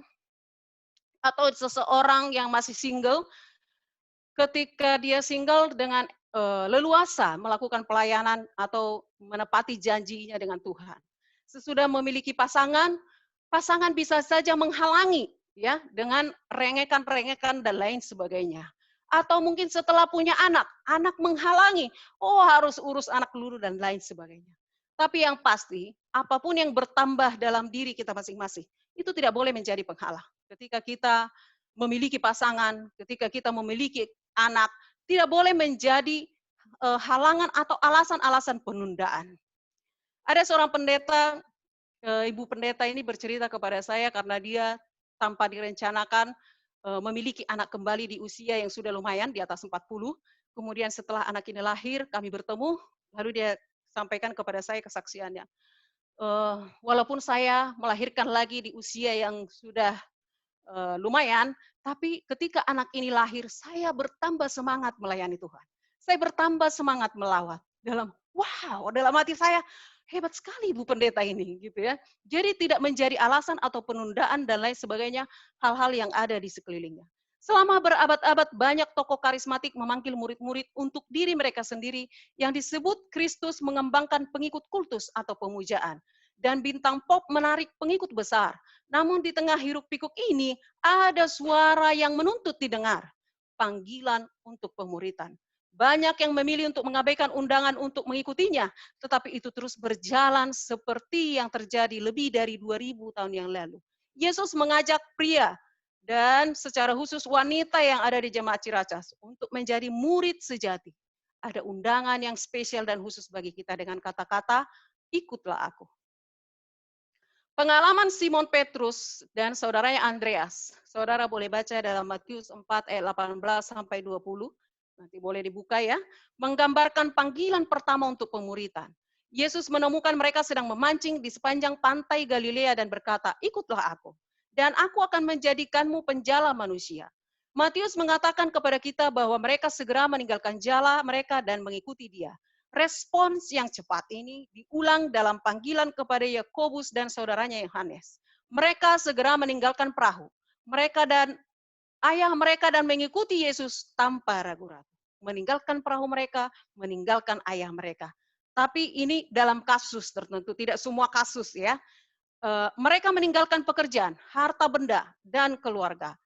atau seseorang yang masih single, ketika dia single dengan leluasa melakukan pelayanan atau menepati janjinya dengan Tuhan. Sesudah memiliki pasangan, pasangan bisa saja menghalangi ya dengan rengekan-rengekan dan lain sebagainya. Atau mungkin setelah punya anak, anak menghalangi, oh harus urus anak dulu dan lain sebagainya. Tapi yang pasti, apapun yang bertambah dalam diri kita masing-masing, itu tidak boleh menjadi penghalang. Ketika kita memiliki pasangan, ketika kita memiliki anak, tidak boleh menjadi halangan atau alasan-alasan penundaan. Ada seorang pendeta, ibu pendeta ini bercerita kepada saya karena dia tanpa direncanakan memiliki anak kembali di usia yang sudah lumayan, di atas 40. Kemudian setelah anak ini lahir, kami bertemu, lalu dia sampaikan kepada saya kesaksiannya. Walaupun saya melahirkan lagi di usia yang sudah lumayan, tapi ketika anak ini lahir, saya bertambah semangat melayani Tuhan. Saya bertambah semangat melawat. Dalam hati saya, hebat sekali ibu pendeta ini, gitu ya. Jadi tidak menjadi alasan atau penundaan dan lain sebagainya, hal-hal yang ada di sekelilingnya. Selama berabad-abad banyak tokoh karismatik memanggil murid-murid untuk diri mereka sendiri yang disebut Kristus mengembangkan pengikut kultus atau pemujaan. Dan bintang pop menarik pengikut besar. Namun di tengah hiruk-pikuk ini ada suara yang menuntut didengar. Panggilan untuk pemuritan. Banyak yang memilih untuk mengabaikan undangan untuk mengikutinya, tetapi itu terus berjalan seperti yang terjadi lebih dari 2000 tahun yang lalu. Yesus mengajak pria dan secara khusus wanita yang ada di jemaat Ciracas untuk menjadi murid sejati. Ada undangan yang spesial dan khusus bagi kita dengan kata-kata, ikutlah aku. Pengalaman Simon Petrus dan saudaranya Andreas. Saudara boleh baca dalam Matius 4 ayat 18 sampai 20. Nanti boleh dibuka ya. Menggambarkan panggilan pertama untuk pemuritan. Yesus menemukan mereka sedang memancing di sepanjang pantai Galilea dan berkata, ikutlah aku. Dan aku akan menjadikanmu penjala manusia. Matius mengatakan kepada kita bahwa mereka segera meninggalkan jala mereka dan mengikuti dia. Respons yang cepat ini diulang dalam panggilan kepada Yakobus dan saudaranya Yohanes. Mereka segera meninggalkan perahu. Mereka dan ayah mereka dan mengikuti Yesus tanpa ragu-ragu. Meninggalkan perahu mereka, meninggalkan ayah mereka. Tapi ini dalam kasus tertentu, tidak semua kasus ya. Mereka meninggalkan pekerjaan, harta benda, dan keluarga.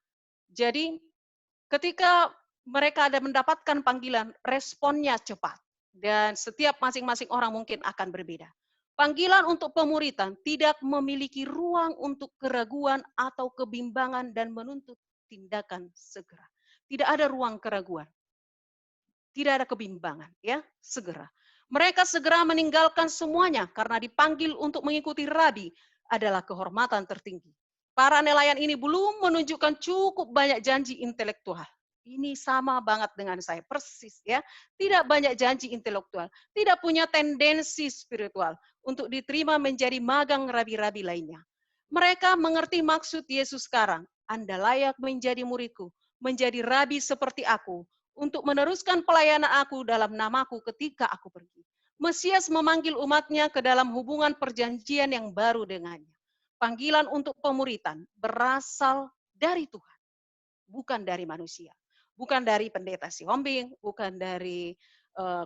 Jadi ketika mereka ada mendapatkan panggilan, responnya cepat. Dan setiap masing-masing orang mungkin akan berbeda. Panggilan untuk pemuritan tidak memiliki ruang untuk keraguan atau kebimbangan dan menuntut tindakan segera. Tidak ada ruang keraguan. Tidak ada kebimbangan, ya, segera. Mereka segera meninggalkan semuanya karena dipanggil untuk mengikuti rabi adalah kehormatan tertinggi. Para nelayan ini belum menunjukkan cukup banyak janji intelektual. Ini sama banget dengan saya, persis ya. Tidak banyak janji intelektual, tidak punya tendensi spiritual untuk diterima menjadi magang rabi-rabi lainnya. Mereka mengerti maksud Yesus sekarang. Anda layak menjadi muridku, menjadi rabi seperti aku, untuk meneruskan pelayanan aku dalam namaku ketika aku pergi. Mesias memanggil umatnya ke dalam hubungan perjanjian yang baru dengannya. Panggilan untuk pemuritan berasal dari Tuhan, bukan dari manusia. Bukan dari pendeta Sihombing, bukan dari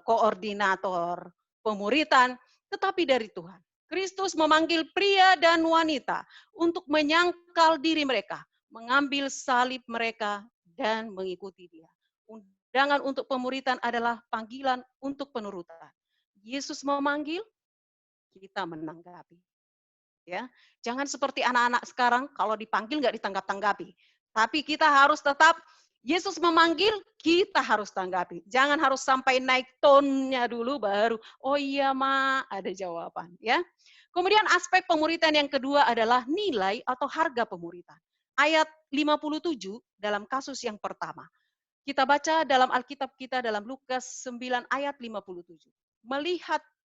koordinator pemuritan, tetapi dari Tuhan. Kristus memanggil pria dan wanita untuk menyangkal diri mereka, mengambil salib mereka, dan mengikuti Dia. Undangan untuk pemuritan adalah panggilan untuk penurutan. Yesus memanggil, kita menanggapi. Ya, jangan seperti anak-anak sekarang, kalau dipanggil nggak ditanggap-tanggapi. Tapi kita harus tetap, Yesus memanggil, kita harus tanggapi. Jangan harus sampai naik tonnya dulu baru, oh iya Ma, ada jawaban. Ya. Kemudian aspek pemuritan yang kedua adalah nilai atau harga pemuritan. Ayat 57 dalam kasus yang pertama. Kita baca dalam Alkitab kita dalam Lukas 9 ayat 57.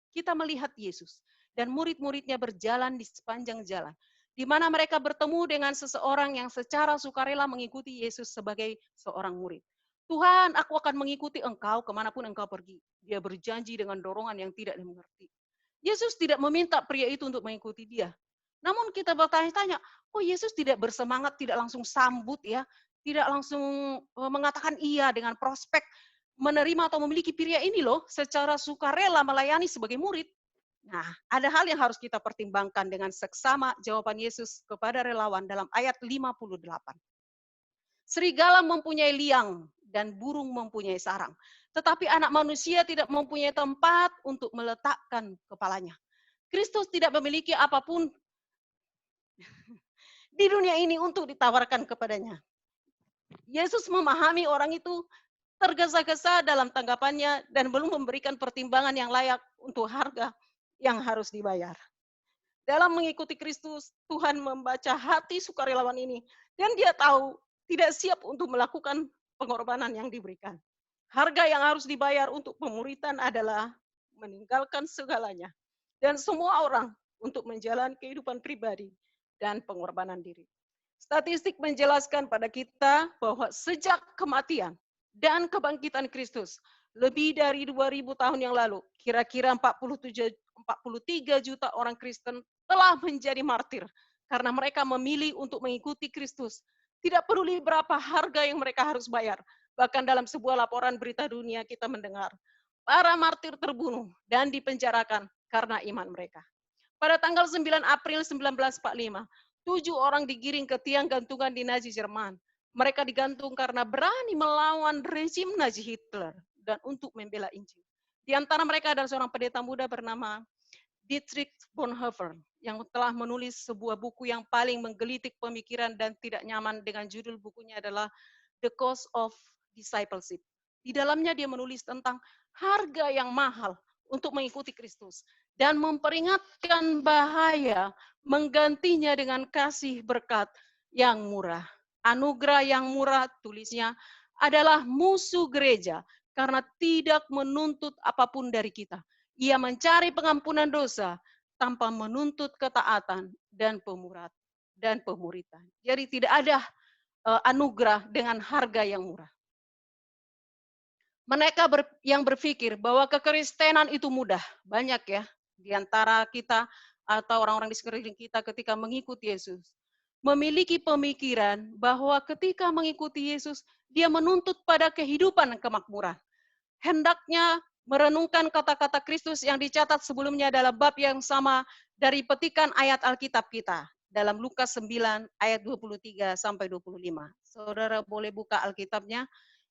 Kita melihat Yesus dan murid-muridnya berjalan di sepanjang jalan, di mana mereka bertemu dengan seseorang yang secara sukarela mengikuti Yesus sebagai seorang murid. Tuhan, aku akan mengikuti engkau kemanapun engkau pergi. Dia berjanji dengan dorongan yang tidak dimengerti. Yesus tidak meminta pria itu untuk mengikuti dia. Namun kita bertanya-tanya, oh Yesus tidak bersemangat, tidak langsung sambut ya, tidak langsung mengatakan iya dengan prospek menerima atau memiliki pria ini loh, secara sukarela melayani sebagai murid. Nah, ada hal yang harus kita pertimbangkan dengan seksama jawaban Yesus kepada relawan dalam ayat 58. Serigala mempunyai liang dan burung mempunyai sarang, tetapi anak manusia tidak mempunyai tempat untuk meletakkan kepalanya. Kristus tidak memiliki apapun di dunia ini untuk ditawarkan kepadanya. Yesus memahami orang itu tergesa-gesa dalam tanggapannya dan belum memberikan pertimbangan yang layak untuk harga yang harus dibayar. Dalam mengikuti Kristus, Tuhan membaca hati sukarelawan ini dan dia tahu tidak siap untuk melakukan pengorbanan yang diberikan. Harga yang harus dibayar untuk pemuritan adalah meninggalkan segalanya dan semua orang untuk menjalani kehidupan pribadi dan pengorbanan diri. Statistik menjelaskan pada kita bahwa sejak kematian dan kebangkitan Kristus, lebih dari 2000 tahun yang lalu, kira-kira 43 juta orang Kristen telah menjadi martir karena mereka memilih untuk mengikuti Kristus. Tidak peduli berapa harga yang mereka harus bayar. Bahkan dalam sebuah laporan berita dunia kita mendengar, para martir terbunuh dan dipenjarakan karena iman mereka. Pada tanggal 9 April 1945, 7 orang digiring ke tiang gantungan di Nazi Jerman. Mereka digantung karena berani melawan rezim Nazi Hitler dan untuk membela Injil. Di antara mereka ada seorang pendeta muda bernama Dietrich Bonhoeffer yang telah menulis sebuah buku yang paling menggelitik pemikiran dan tidak nyaman dengan judul bukunya adalah The Cost of Discipleship. Di dalamnya dia menulis tentang harga yang mahal untuk mengikuti Kristus dan memperingatkan bahaya menggantinya dengan kasih berkat yang murah. Anugerah yang murah, tulisnya, adalah musuh gereja karena tidak menuntut apapun dari kita. Ia mencari pengampunan dosa tanpa menuntut ketaatan dan pemuritan. Jadi tidak ada anugerah dengan harga yang murah. Mereka yang berpikir bahwa kekristenan itu mudah, banyak ya di antara kita atau orang-orang di sekeliling kita ketika mengikuti Yesus, memiliki pemikiran bahwa ketika mengikuti Yesus, dia menuntut pada kehidupan kemakmuran. Hendaknya merenungkan kata-kata Kristus yang dicatat sebelumnya dalam bab yang sama dari petikan ayat Alkitab kita dalam Lukas 9 ayat 23 sampai 25. Saudara boleh buka Alkitabnya.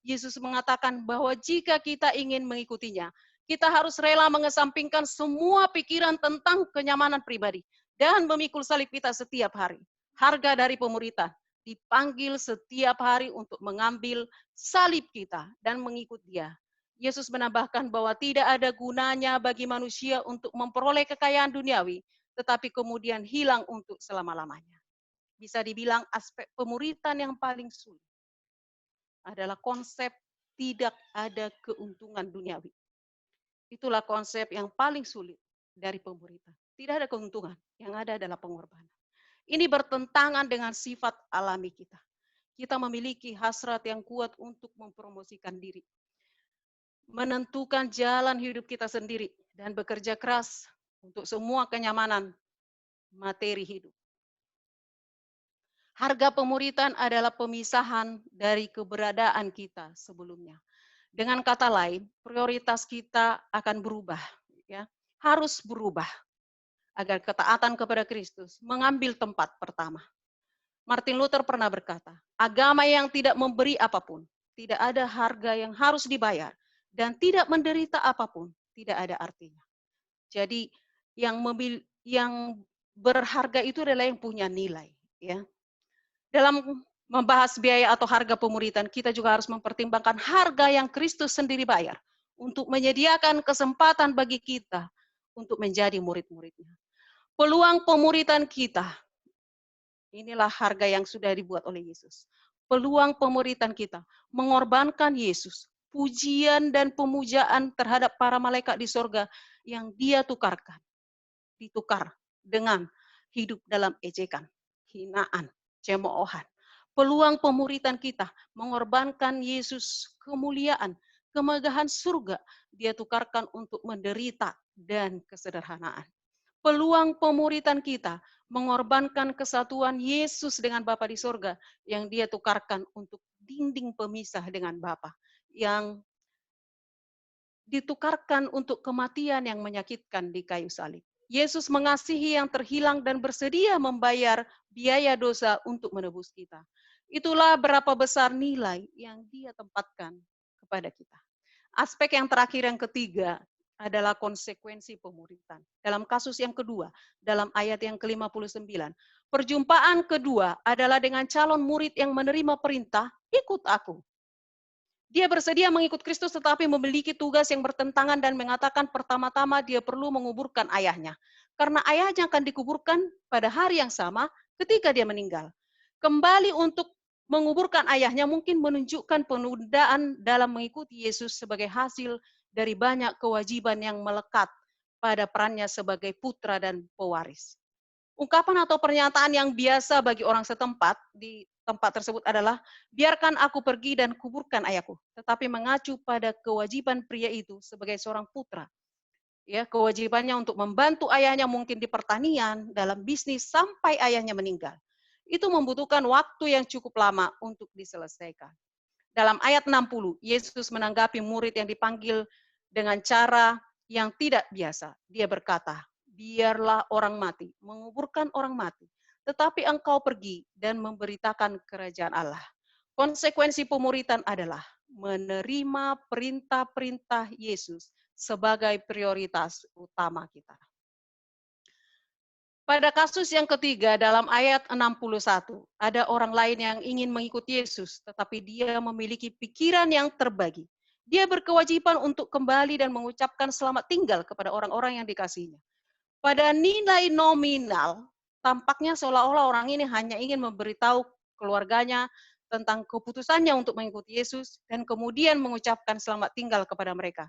Yesus mengatakan bahwa jika kita ingin mengikutinya, kita harus rela mengesampingkan semua pikiran tentang kenyamanan pribadi dan memikul salib kita setiap hari. Harga dari pemuritan, dipanggil setiap hari untuk mengambil salib kita dan mengikut Dia. Yesus menambahkan bahwa tidak ada gunanya bagi manusia untuk memperoleh kekayaan duniawi, tetapi kemudian hilang untuk selama-lamanya. Bisa dibilang aspek pemuritan yang paling sulit. adalah konsep tidak ada keuntungan duniawi. Itulah konsep yang paling sulit dari pemuritan. Tidak ada keuntungan, yang ada adalah pengorbanan. Ini bertentangan dengan sifat alami kita. Kita memiliki hasrat yang kuat untuk mempromosikan diri, menentukan jalan hidup kita sendiri, dan bekerja keras untuk semua kenyamanan materi hidup. Harga pemuritan adalah pemisahan dari keberadaan kita sebelumnya. Dengan kata lain, prioritas kita akan berubah, ya, harus berubah agar ketaatan kepada Kristus mengambil tempat pertama. Martin Luther pernah berkata, agama yang tidak memberi apapun, tidak ada harga yang harus dibayar, dan tidak menderita apapun, tidak ada artinya. Jadi yang berharga itu adalah yang punya nilai, ya. Dalam membahas biaya atau harga pemuritan, kita juga harus mempertimbangkan harga yang Kristus sendiri bayar untuk menyediakan kesempatan bagi kita untuk menjadi murid-muridnya. Peluang pemuritan kita, inilah harga yang sudah dibuat oleh Yesus. Peluang pemuritan kita, mengorbankan Yesus, pujian dan pemujaan terhadap para malaikat di sorga yang Dia tukarkan, ditukar dengan hidup dalam ejekan, hinaan, cemoohan. Peluang pemuritan kita, mengorbankan Yesus, kemuliaan, kemegahan surga, Dia tukarkan untuk menderita dan kesederhanaan. Peluang pemuritan kita, mengorbankan kesatuan Yesus dengan Bapa di sorga, yang Dia tukarkan untuk dinding pemisah dengan Bapa, yang ditukarkan untuk kematian yang menyakitkan di kayu salib. Yesus mengasihi yang terhilang dan bersedia membayar biaya dosa untuk menebus kita. Itulah berapa besar nilai yang Dia tempatkan kepada kita. Aspek yang terakhir, yang ketiga, adalah konsekuensi pemuritan. Dalam kasus yang kedua, dalam ayat yang ke-59, perjumpaan kedua adalah dengan calon murid yang menerima perintah, ikut aku. Dia bersedia mengikut Kristus tetapi memiliki tugas yang bertentangan dan mengatakan pertama-tama dia perlu menguburkan ayahnya. Karena ayahnya akan dikuburkan pada hari yang sama ketika dia meninggal. Kembali untuk menguburkan ayahnya mungkin menunjukkan penundaan dalam mengikuti Yesus sebagai hasil dari banyak kewajiban yang melekat pada perannya sebagai putra dan pewaris. Ungkapan atau pernyataan yang biasa bagi orang setempat di tempat tersebut adalah, biarkan aku pergi dan kuburkan ayahku, tetapi mengacu pada kewajiban pria itu sebagai seorang putra. Ya, kewajibannya untuk membantu ayahnya mungkin di pertanian, dalam bisnis sampai ayahnya meninggal. Itu membutuhkan waktu yang cukup lama untuk diselesaikan. Dalam ayat 60, Yesus menanggapi murid yang dipanggil dengan cara yang tidak biasa. Dia berkata, biarlah orang mati, menguburkan orang mati, tetapi engkau pergi dan memberitakan kerajaan Allah. Konsekuensi pemuritan adalah menerima perintah-perintah Yesus sebagai prioritas utama kita. Pada kasus yang ketiga dalam ayat 61, ada orang lain yang ingin mengikuti Yesus, tetapi dia memiliki pikiran yang terbagi. Dia berkewajiban untuk kembali dan mengucapkan selamat tinggal kepada orang-orang yang dikasihinya. Pada nilai nominal, tampaknya seolah-olah orang ini hanya ingin memberitahu keluarganya tentang keputusannya untuk mengikuti Yesus dan kemudian mengucapkan selamat tinggal kepada mereka.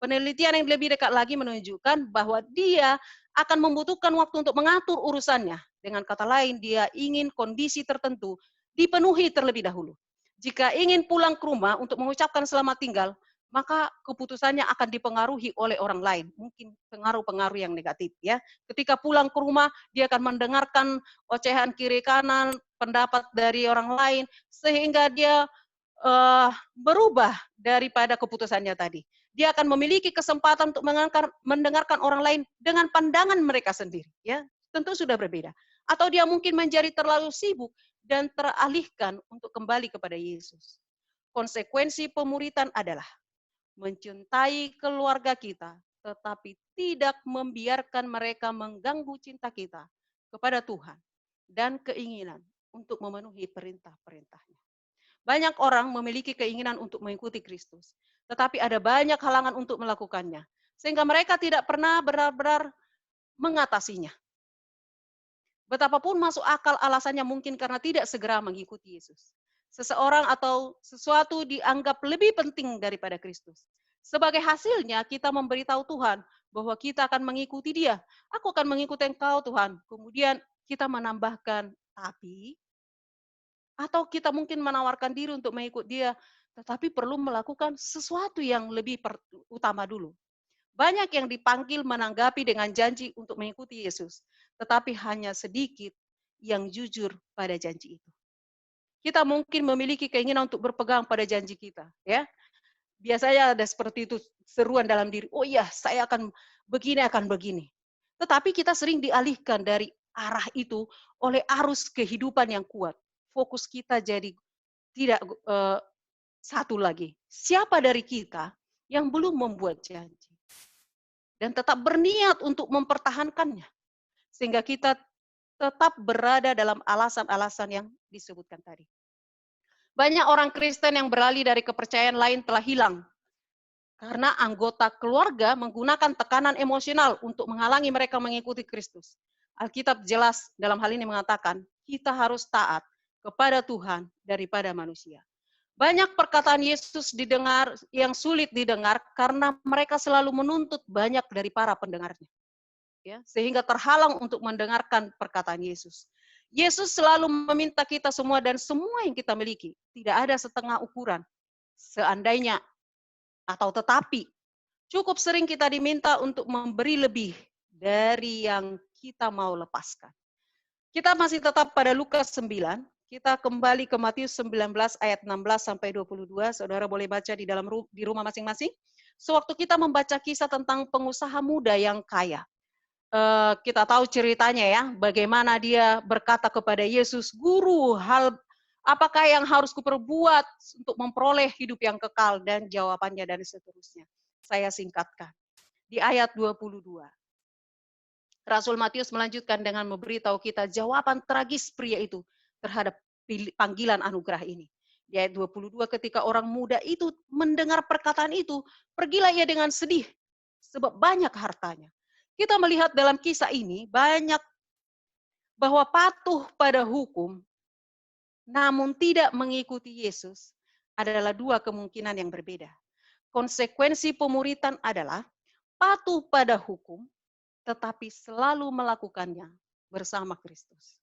Penelitian yang lebih dekat lagi menunjukkan bahwa dia akan membutuhkan waktu untuk mengatur urusannya. Dengan kata lain, dia ingin kondisi tertentu dipenuhi terlebih dahulu. Jika ingin pulang ke rumah untuk mengucapkan selamat tinggal, maka keputusannya akan dipengaruhi oleh orang lain. Mungkin pengaruh-pengaruh yang negatif. Ya. Ketika pulang ke rumah, dia akan mendengarkan ocehan kiri kanan, pendapat dari orang lain, sehingga dia berubah daripada keputusannya tadi. Dia akan memiliki kesempatan untuk mendengarkan orang lain dengan pandangan mereka sendiri. Ya, tentu sudah berbeda. Atau dia mungkin menjadi terlalu sibuk dan teralihkan untuk kembali kepada Yesus. Konsekuensi pemuritan adalah mencintai keluarga kita, tetapi tidak membiarkan mereka mengganggu cinta kita kepada Tuhan dan keinginan untuk memenuhi perintah-perintahnya. Banyak orang memiliki keinginan untuk mengikuti Kristus, tetapi ada banyak halangan untuk melakukannya, sehingga mereka tidak pernah benar-benar mengatasinya. Betapapun masuk akal alasannya mungkin karena tidak segera mengikuti Yesus. seseorang atau sesuatu dianggap lebih penting daripada Kristus. Sebagai hasilnya kita memberitahu Tuhan bahwa kita akan mengikuti Dia. Aku akan mengikuti Engkau Tuhan. Kemudian kita menambahkan tapi, atau kita mungkin menawarkan diri untuk mengikut Dia, tetapi perlu melakukan sesuatu yang lebih utama dulu. Banyak yang dipanggil menanggapi dengan janji untuk mengikuti Yesus, tetapi hanya sedikit yang jujur pada janji itu. Kita mungkin memiliki keinginan untuk berpegang pada janji kita, ya. Biasanya ada seperti itu seruan dalam diri. Oh iya, saya akan begini. Tetapi kita sering dialihkan dari arah itu oleh arus kehidupan yang kuat. Fokus kita jadi tidak satu lagi. Siapa dari kita yang belum membuat janji dan tetap berniat untuk mempertahankannya, sehingga kita tetap berada dalam alasan-alasan yang disebutkan tadi. Banyak orang Kristen yang beralih dari kepercayaan lain telah hilang karena anggota keluarga menggunakan tekanan emosional untuk menghalangi mereka mengikuti Kristus. Alkitab jelas dalam hal ini mengatakan, kita harus taat kepada Tuhan daripada manusia. Banyak perkataan Yesus didengar yang sulit didengar karena mereka selalu menuntut banyak dari para pendengarnya. Ya, sehingga terhalang untuk mendengarkan perkataan Yesus. Yesus selalu meminta kita semua dan semua yang kita miliki. Tidak ada setengah ukuran. Seandainya atau tetapi. Cukup sering kita diminta untuk memberi lebih dari yang kita mau lepaskan. Kita masih tetap pada Lukas 9. Kita kembali ke Matius 19 ayat 16 sampai 22. Saudara boleh baca di rumah masing-masing. Sewaktu kita membaca kisah tentang pengusaha muda yang kaya. Kita tahu ceritanya ya, bagaimana dia berkata kepada Yesus, Guru, hal apakah yang harus kuperbuat untuk memperoleh hidup yang kekal, dan jawabannya dan seterusnya. Saya singkatkan. Di ayat 22. Rasul Matius melanjutkan dengan memberitahu kita jawaban tragis pria itu terhadap panggilan anugerah ini. Di ayat 22, ketika orang muda itu mendengar perkataan itu, pergilah ia dengan sedih, sebab banyak hartanya. Kita melihat dalam kisah ini banyak bahwa patuh pada hukum namun tidak mengikuti Yesus adalah dua kemungkinan yang berbeda. Konsekuensi pemuritan adalah patuh pada hukum tetapi selalu melakukannya bersama Kristus.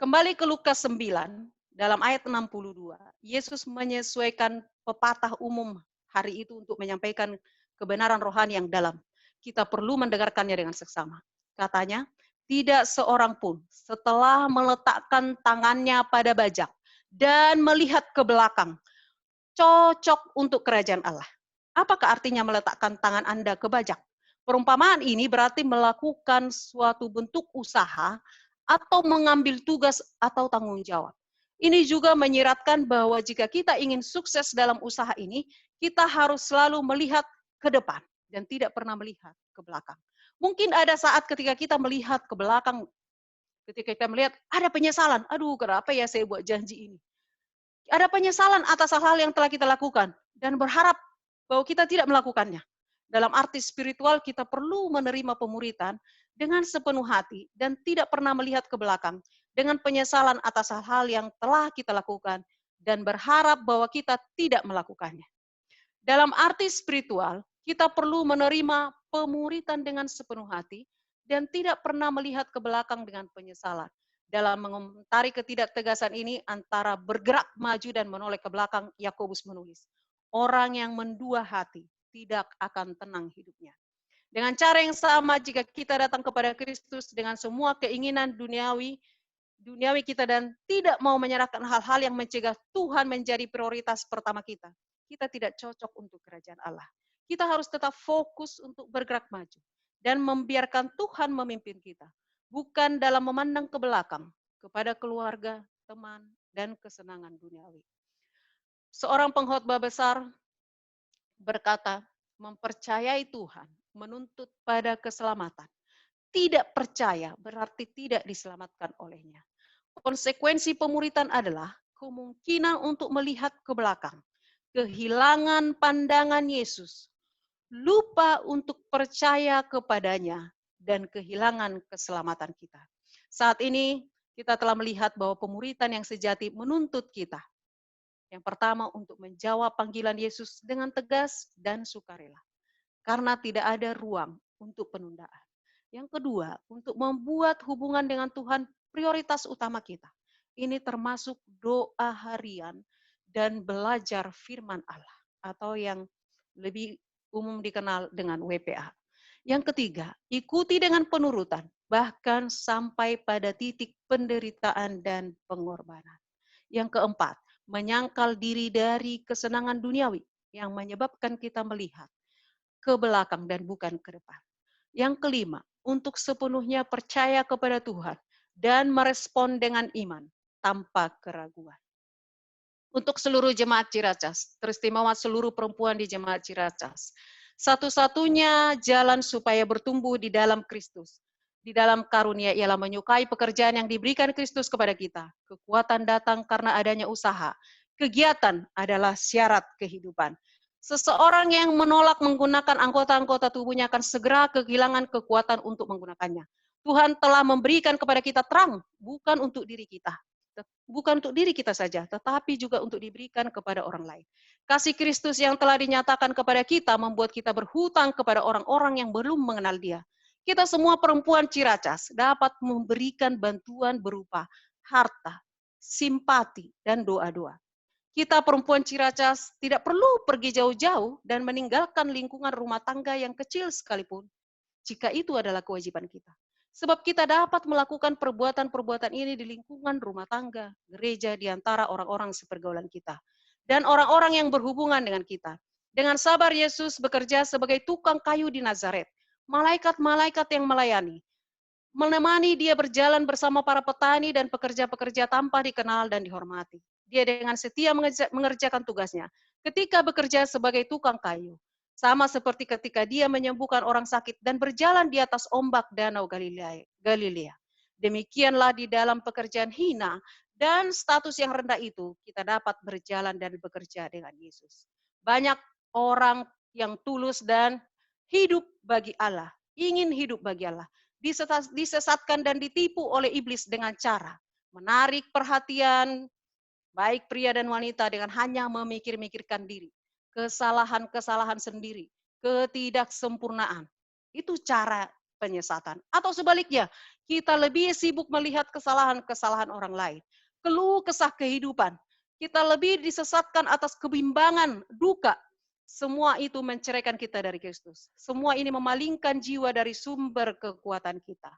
Kembali ke Lukas 9 dalam ayat 62, Yesus menyesuaikan pepatah umum hari itu untuk menyampaikan kebenaran rohani yang dalam. Kita perlu mendengarkannya dengan seksama. Katanya, tidak seorang pun setelah meletakkan tangannya pada bajak dan melihat ke belakang, cocok untuk kerajaan Allah. Apakah artinya meletakkan tangan Anda ke bajak? Perumpamaan ini berarti melakukan suatu bentuk usaha atau mengambil tugas atau tanggung jawab. Ini juga menyiratkan bahwa jika kita ingin sukses dalam usaha ini, kita harus selalu melihat ke depan dan tidak pernah melihat ke belakang. Mungkin ada saat ketika kita melihat ke belakang, ketika kita melihat ada penyesalan. Aduh, kenapa ya saya buat janji ini? Ada penyesalan atas hal-hal yang telah kita lakukan dan berharap bahwa kita tidak melakukannya. Dalam arti spiritual, kita perlu menerima pemuritan dengan sepenuh hati dan tidak pernah melihat ke belakang dengan penyesalan atas hal-hal yang telah kita lakukan dan berharap bahwa kita tidak melakukannya. Dalam arti spiritual, kita perlu menerima pemuritan dengan sepenuh hati dan tidak pernah melihat ke belakang dengan penyesalan. Dalam mengomentari ketidaktegasan ini antara bergerak maju dan menoleh ke belakang, Yakobus menulis, orang yang mendua hati tidak akan tenang hidupnya. Dengan cara yang sama, jika kita datang kepada Kristus dengan semua keinginan duniawi kita dan tidak mau menyerahkan hal-hal yang mencegah Tuhan menjadi prioritas pertama kita, kita tidak cocok untuk kerajaan Allah. Kita harus tetap fokus untuk bergerak maju dan membiarkan Tuhan memimpin kita, bukan dalam memandang ke belakang kepada keluarga, teman, dan kesenangan duniawi. Seorang pengkhotbah besar berkata, mempercayai Tuhan menuntut pada keselamatan. Tidak percaya berarti tidak diselamatkan olehnya. Konsekuensi pemuritan adalah kemungkinan untuk melihat ke belakang, kehilangan pandangan Yesus, lupa untuk percaya kepadanya, dan kehilangan keselamatan kita. Saat ini kita telah melihat bahwa pemuritan yang sejati menuntut kita Yang pertama, untuk menjawab panggilan Yesus dengan tegas dan sukarela, karena tidak ada ruang untuk penundaan. Yang kedua, untuk membuat hubungan dengan Tuhan prioritas utama kita. Ini termasuk doa harian dan belajar firman Allah, atau yang lebih umum dikenal dengan WPA. Yang ketiga, ikuti dengan penurutan, bahkan sampai pada titik penderitaan dan pengorbanan. Yang keempat, menyangkal diri dari kesenangan duniawi yang menyebabkan kita melihat ke belakang dan bukan ke depan. Yang kelima, untuk sepenuhnya percaya kepada Tuhan dan merespon dengan iman tanpa keraguan. Untuk seluruh jemaat Ciracas, teristimewa seluruh perempuan di jemaat Ciracas, satu-satunya jalan supaya bertumbuh di dalam Kristus, di dalam karunia, ialah menyukai pekerjaan yang diberikan Kristus kepada kita. Kekuatan datang karena adanya usaha. Kegiatan adalah syarat kehidupan. Seseorang yang menolak menggunakan anggota-anggota tubuhnya akan segera kehilangan kekuatan untuk menggunakannya. Tuhan telah memberikan kepada kita terang, bukan untuk diri kita. Bukan untuk diri kita saja, tetapi juga untuk diberikan kepada orang lain. Kasih Kristus yang telah dinyatakan kepada kita membuat kita berhutang kepada orang-orang yang belum mengenal Dia. Kita semua perempuan Ciracas dapat memberikan bantuan berupa harta, simpati, dan doa-doa. Kita perempuan Ciracas tidak perlu pergi jauh-jauh dan meninggalkan lingkungan rumah tangga yang kecil sekalipun, jika itu adalah kewajiban kita. Sebab kita dapat melakukan perbuatan-perbuatan ini di lingkungan rumah tangga, gereja, di antara orang-orang sepergaulan kita, dan orang-orang yang berhubungan dengan kita. Dengan sabar Yesus bekerja sebagai tukang kayu di Nazaret. Malaikat-malaikat yang menemani Dia berjalan bersama para petani dan pekerja-pekerja tanpa dikenal dan dihormati. Dia dengan setia mengerjakan tugasnya ketika bekerja sebagai tukang kayu. Sama seperti ketika Dia menyembuhkan orang sakit dan berjalan di atas ombak danau Galilea. Demikianlah di dalam pekerjaan hina dan status yang rendah itu, kita dapat berjalan dan bekerja dengan Yesus. Banyak orang yang tulus dan hidup bagi Allah, ingin hidup bagi Allah, disesatkan dan ditipu oleh iblis dengan cara menarik perhatian baik pria dan wanita dengan hanya memikir-mikirkan diri, kesalahan-kesalahan sendiri, ketidaksempurnaan. Itu cara penyesatan. Atau sebaliknya, kita lebih sibuk melihat kesalahan-kesalahan orang lain, keluh kesah kehidupan. Kita lebih disesatkan atas kebimbangan, duka. Semua itu menceraikan kita dari Kristus. Semua ini memalingkan jiwa dari sumber kekuatan kita.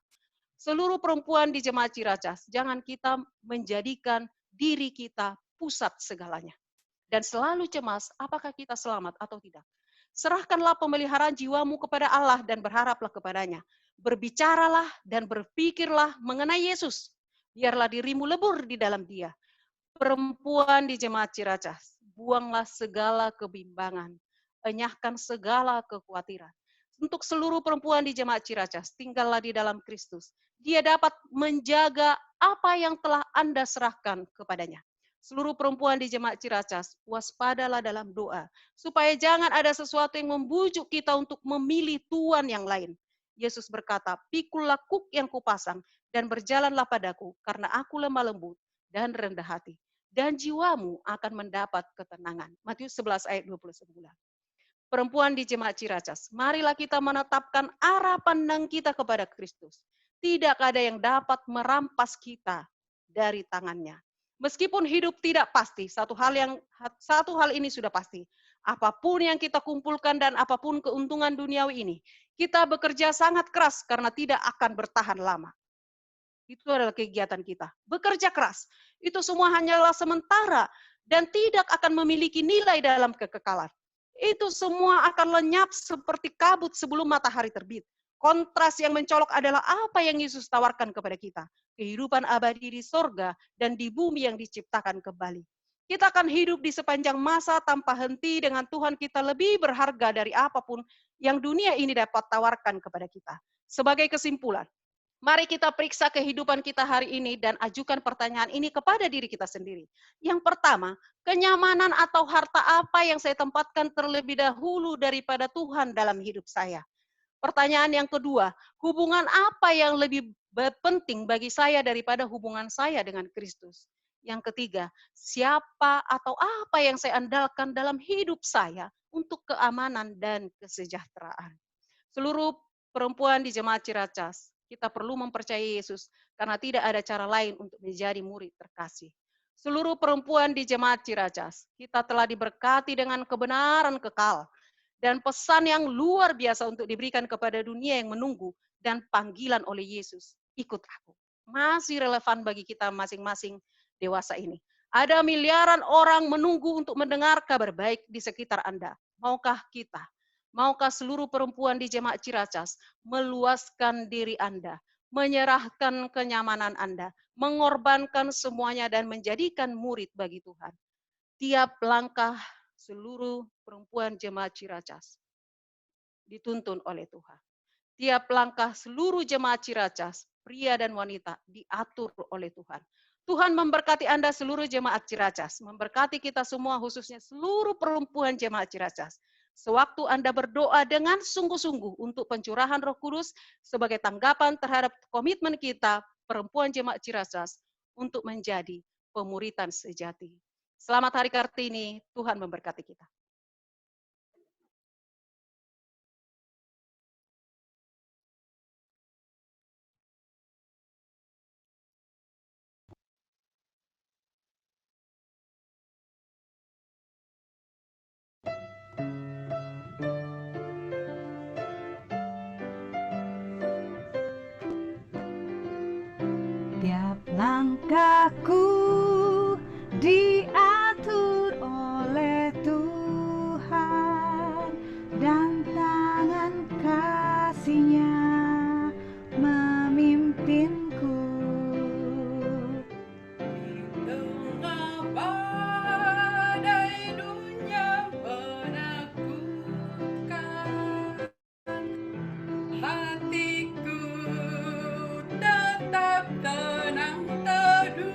Seluruh perempuan di jemaat Ciracas, jangan kita menjadikan diri kita pusat segalanya. Dan selalu cemas apakah kita selamat atau tidak. Serahkanlah pemeliharaan jiwamu kepada Allah dan berharaplah kepadanya. Berbicaralah dan berpikirlah mengenai Yesus. Biarlah dirimu lebur di dalam Dia. Perempuan di jemaat Ciracas, buanglah segala kebimbangan, enyahkan segala kekhawatiran. Untuk seluruh perempuan di jemaat Ciracas, tinggallah di dalam Kristus. Dia dapat menjaga apa yang telah Anda serahkan kepadanya. Seluruh perempuan di jemaat Ciracas, waspadalah dalam doa, supaya jangan ada sesuatu yang membujuk kita untuk memilih tuan yang lain. Yesus berkata, "Pikullah kuk yang kupasang dan berjalanlah padaku, karena aku lemah lembut dan rendah hati, dan jiwamu akan mendapat ketenangan." Matius 11 ayat 29. Perempuan di jemaat Ciracas, marilah kita menetapkan arah pandang kita kepada Kristus. Tidak ada yang dapat merampas kita dari tangannya. Meskipun hidup tidak pasti, satu hal ini sudah pasti. Apapun yang kita kumpulkan dan apapun keuntungan duniawi ini, kita bekerja sangat keras karena tidak akan bertahan lama. Itu adalah kegiatan kita. Bekerja keras. Itu semua hanyalah sementara dan tidak akan memiliki nilai dalam kekekalan. Itu semua akan lenyap seperti kabut sebelum matahari terbit. Kontras yang mencolok adalah apa yang Yesus tawarkan kepada kita. Kehidupan abadi di sorga dan di bumi yang diciptakan kembali. Kita akan hidup di sepanjang masa tanpa henti dengan Tuhan kita lebih berharga dari apapun yang dunia ini dapat tawarkan kepada kita. Sebagai kesimpulan, mari kita periksa kehidupan kita hari ini dan ajukan pertanyaan ini kepada diri kita sendiri. Yang pertama, kenyamanan atau harta apa yang saya tempatkan terlebih dahulu daripada Tuhan dalam hidup saya? Pertanyaan yang kedua, hubungan apa yang lebih penting bagi saya daripada hubungan saya dengan Kristus? Yang ketiga, siapa atau apa yang saya andalkan dalam hidup saya untuk keamanan dan kesejahteraan. Seluruh perempuan di Jemaat Ciracas, kita perlu mempercayai Yesus karena tidak ada cara lain untuk menjadi murid terkasih. Seluruh perempuan di Jemaat Ciracas, kita telah diberkati dengan kebenaran kekal dan pesan yang luar biasa untuk diberikan kepada dunia yang menunggu dan panggilan oleh Yesus. Ikut aku. Masih relevan bagi kita masing-masing dewasa ini. Ada miliaran orang menunggu untuk mendengar kabar baik di sekitar Anda. Maukah kita, maukah seluruh perempuan di Jemaat Ciracas meluaskan diri Anda, menyerahkan kenyamanan Anda, mengorbankan semuanya dan menjadikan murid bagi Tuhan. Tiap langkah seluruh perempuan Jemaat Ciracas dituntun oleh Tuhan. Tiap langkah seluruh Jemaat Ciracas, pria dan wanita, diatur oleh Tuhan. Tuhan memberkati Anda seluruh Jemaat Ciracas, memberkati kita semua khususnya seluruh perempuan Jemaat Ciracas. Sewaktu Anda berdoa dengan sungguh-sungguh untuk pencurahan Roh Kudus sebagai tanggapan terhadap komitmen kita, perempuan Jemaat Ciracas, untuk menjadi pemuritan sejati. Selamat Hari Kartini, Tuhan memberkati kita. Tiap langkahku diatur oleh Tuhan dan tangan kasih-Nya memimpinku. Di tengah badai dunia menakutkan, hatiku tetap tenang teduh.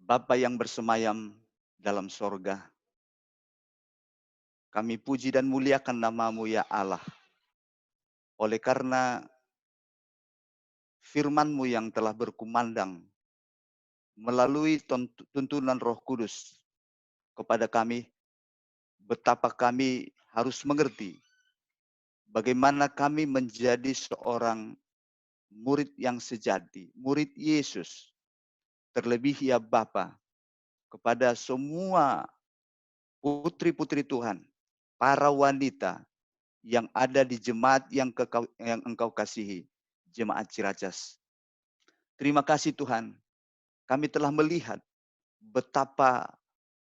Bapa yang bersemayam dalam sorga, kami puji dan muliakan nama-Mu ya Allah. Oleh karena firman-Mu yang telah berkumandang melalui tuntunan Roh Kudus kepada kami, betapa kami harus mengerti bagaimana kami menjadi seorang murid yang sejati, murid Yesus. Terlebih ya Bapa, kepada semua putri-putri Tuhan, para wanita yang ada di jemaat yang Engkau kasihi, jemaat Ciracas. Terima kasih Tuhan, kami telah melihat betapa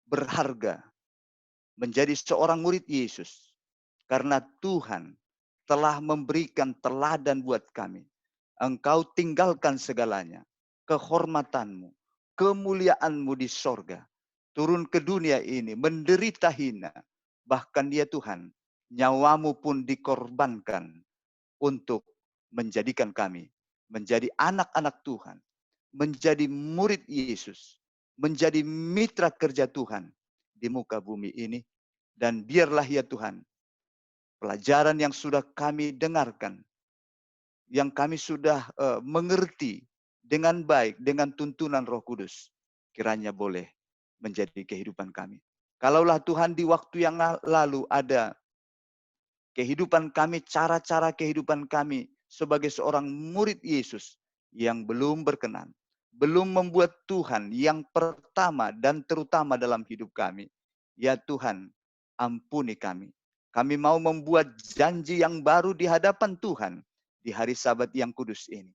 berharga menjadi seorang murid Yesus. Karena Tuhan telah memberikan teladan buat kami. Engkau tinggalkan segalanya, kehormatanmu, kemuliaanmu di sorga. Turun ke dunia ini, menderita hina. Bahkan dia Tuhan, nyawamu pun dikorbankan untuk menjadikan kami menjadi anak-anak Tuhan, menjadi murid Yesus, menjadi mitra kerja Tuhan di muka bumi ini. Dan biarlah ya Tuhan, pelajaran yang sudah kami dengarkan, yang kami sudah mengerti dengan baik, dengan tuntunan Roh Kudus, kiranya boleh menjadi kehidupan kami. Kalaulah Tuhan di waktu yang lalu ada kehidupan kami, cara-cara kehidupan kami sebagai seorang murid Yesus yang belum berkenan, belum membuat Tuhan yang pertama dan terutama dalam hidup kami. Ya Tuhan, ampuni kami. Kami mau membuat janji yang baru di hadapan Tuhan di hari Sabat yang kudus ini.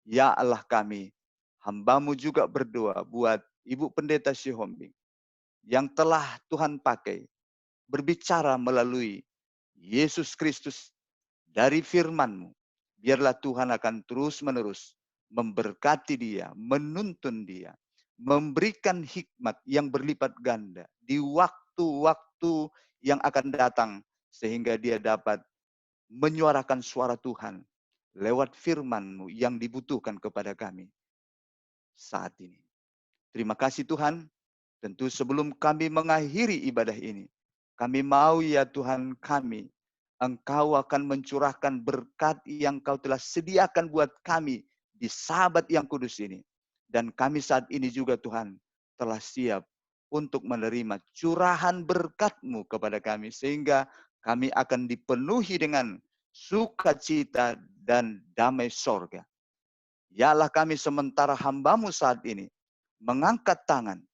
Ya Allah kami, hamba-Mu juga berdoa buat Ibu Pendeta Sihombing yang telah Tuhan pakai berbicara melalui Yesus Kristus dari firman-Mu. Biarlah Tuhan akan terus-menerus memberkati dia, menuntun dia, memberikan hikmat yang berlipat ganda di waktu-waktu yang akan datang, sehingga dia dapat menyuarakan suara Tuhan lewat firman-Mu yang dibutuhkan kepada kami saat ini. Terima kasih Tuhan. Tentu sebelum kami mengakhiri ibadah ini, kami mau ya Tuhan kami, Engkau akan mencurahkan berkat yang Kau telah sediakan buat kami di Sabat yang kudus ini. Dan kami saat ini juga Tuhan telah siap untuk menerima curahan berkat-Mu kepada kami, sehingga kami akan dipenuhi dengan sukacita dan damai sorga. Yalah kami sementara hamba-Mu saat ini mengangkat tangan.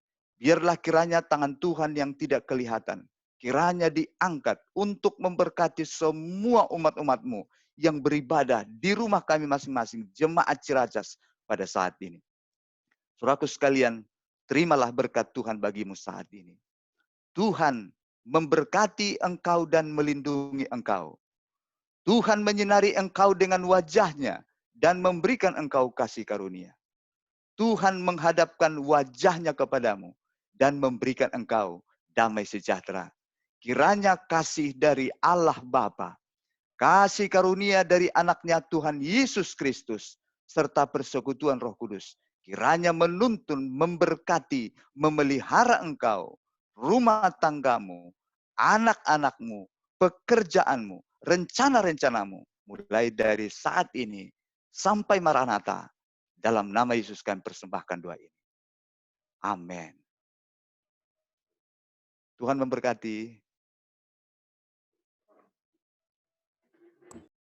Biarlah kiranya tangan Tuhan yang tidak kelihatan, kiranya diangkat untuk memberkati semua umat-umat-Mu yang beribadah di rumah kami masing-masing, jemaat Ciracas pada saat ini. Saudaraku sekalian, terimalah berkat Tuhan bagimu saat ini. Tuhan memberkati engkau dan melindungi engkau. Tuhan menyinari engkau dengan wajah-Nya dan memberikan engkau kasih karunia. Tuhan menghadapkan wajah-Nya kepadamu dan memberikan engkau damai sejahtera. Kiranya kasih dari Allah Bapa, kasih karunia dari anak-Nya Tuhan Yesus Kristus, serta persekutuan Roh Kudus, kiranya menuntun, memberkati, memelihara engkau, rumah tanggamu, anak-anakmu, pekerjaanmu, rencana-rencanamu, mulai dari saat ini sampai Maranatha. Dalam nama Yesus kami persembahkan doa ini. Amin. Tuhan memberkati.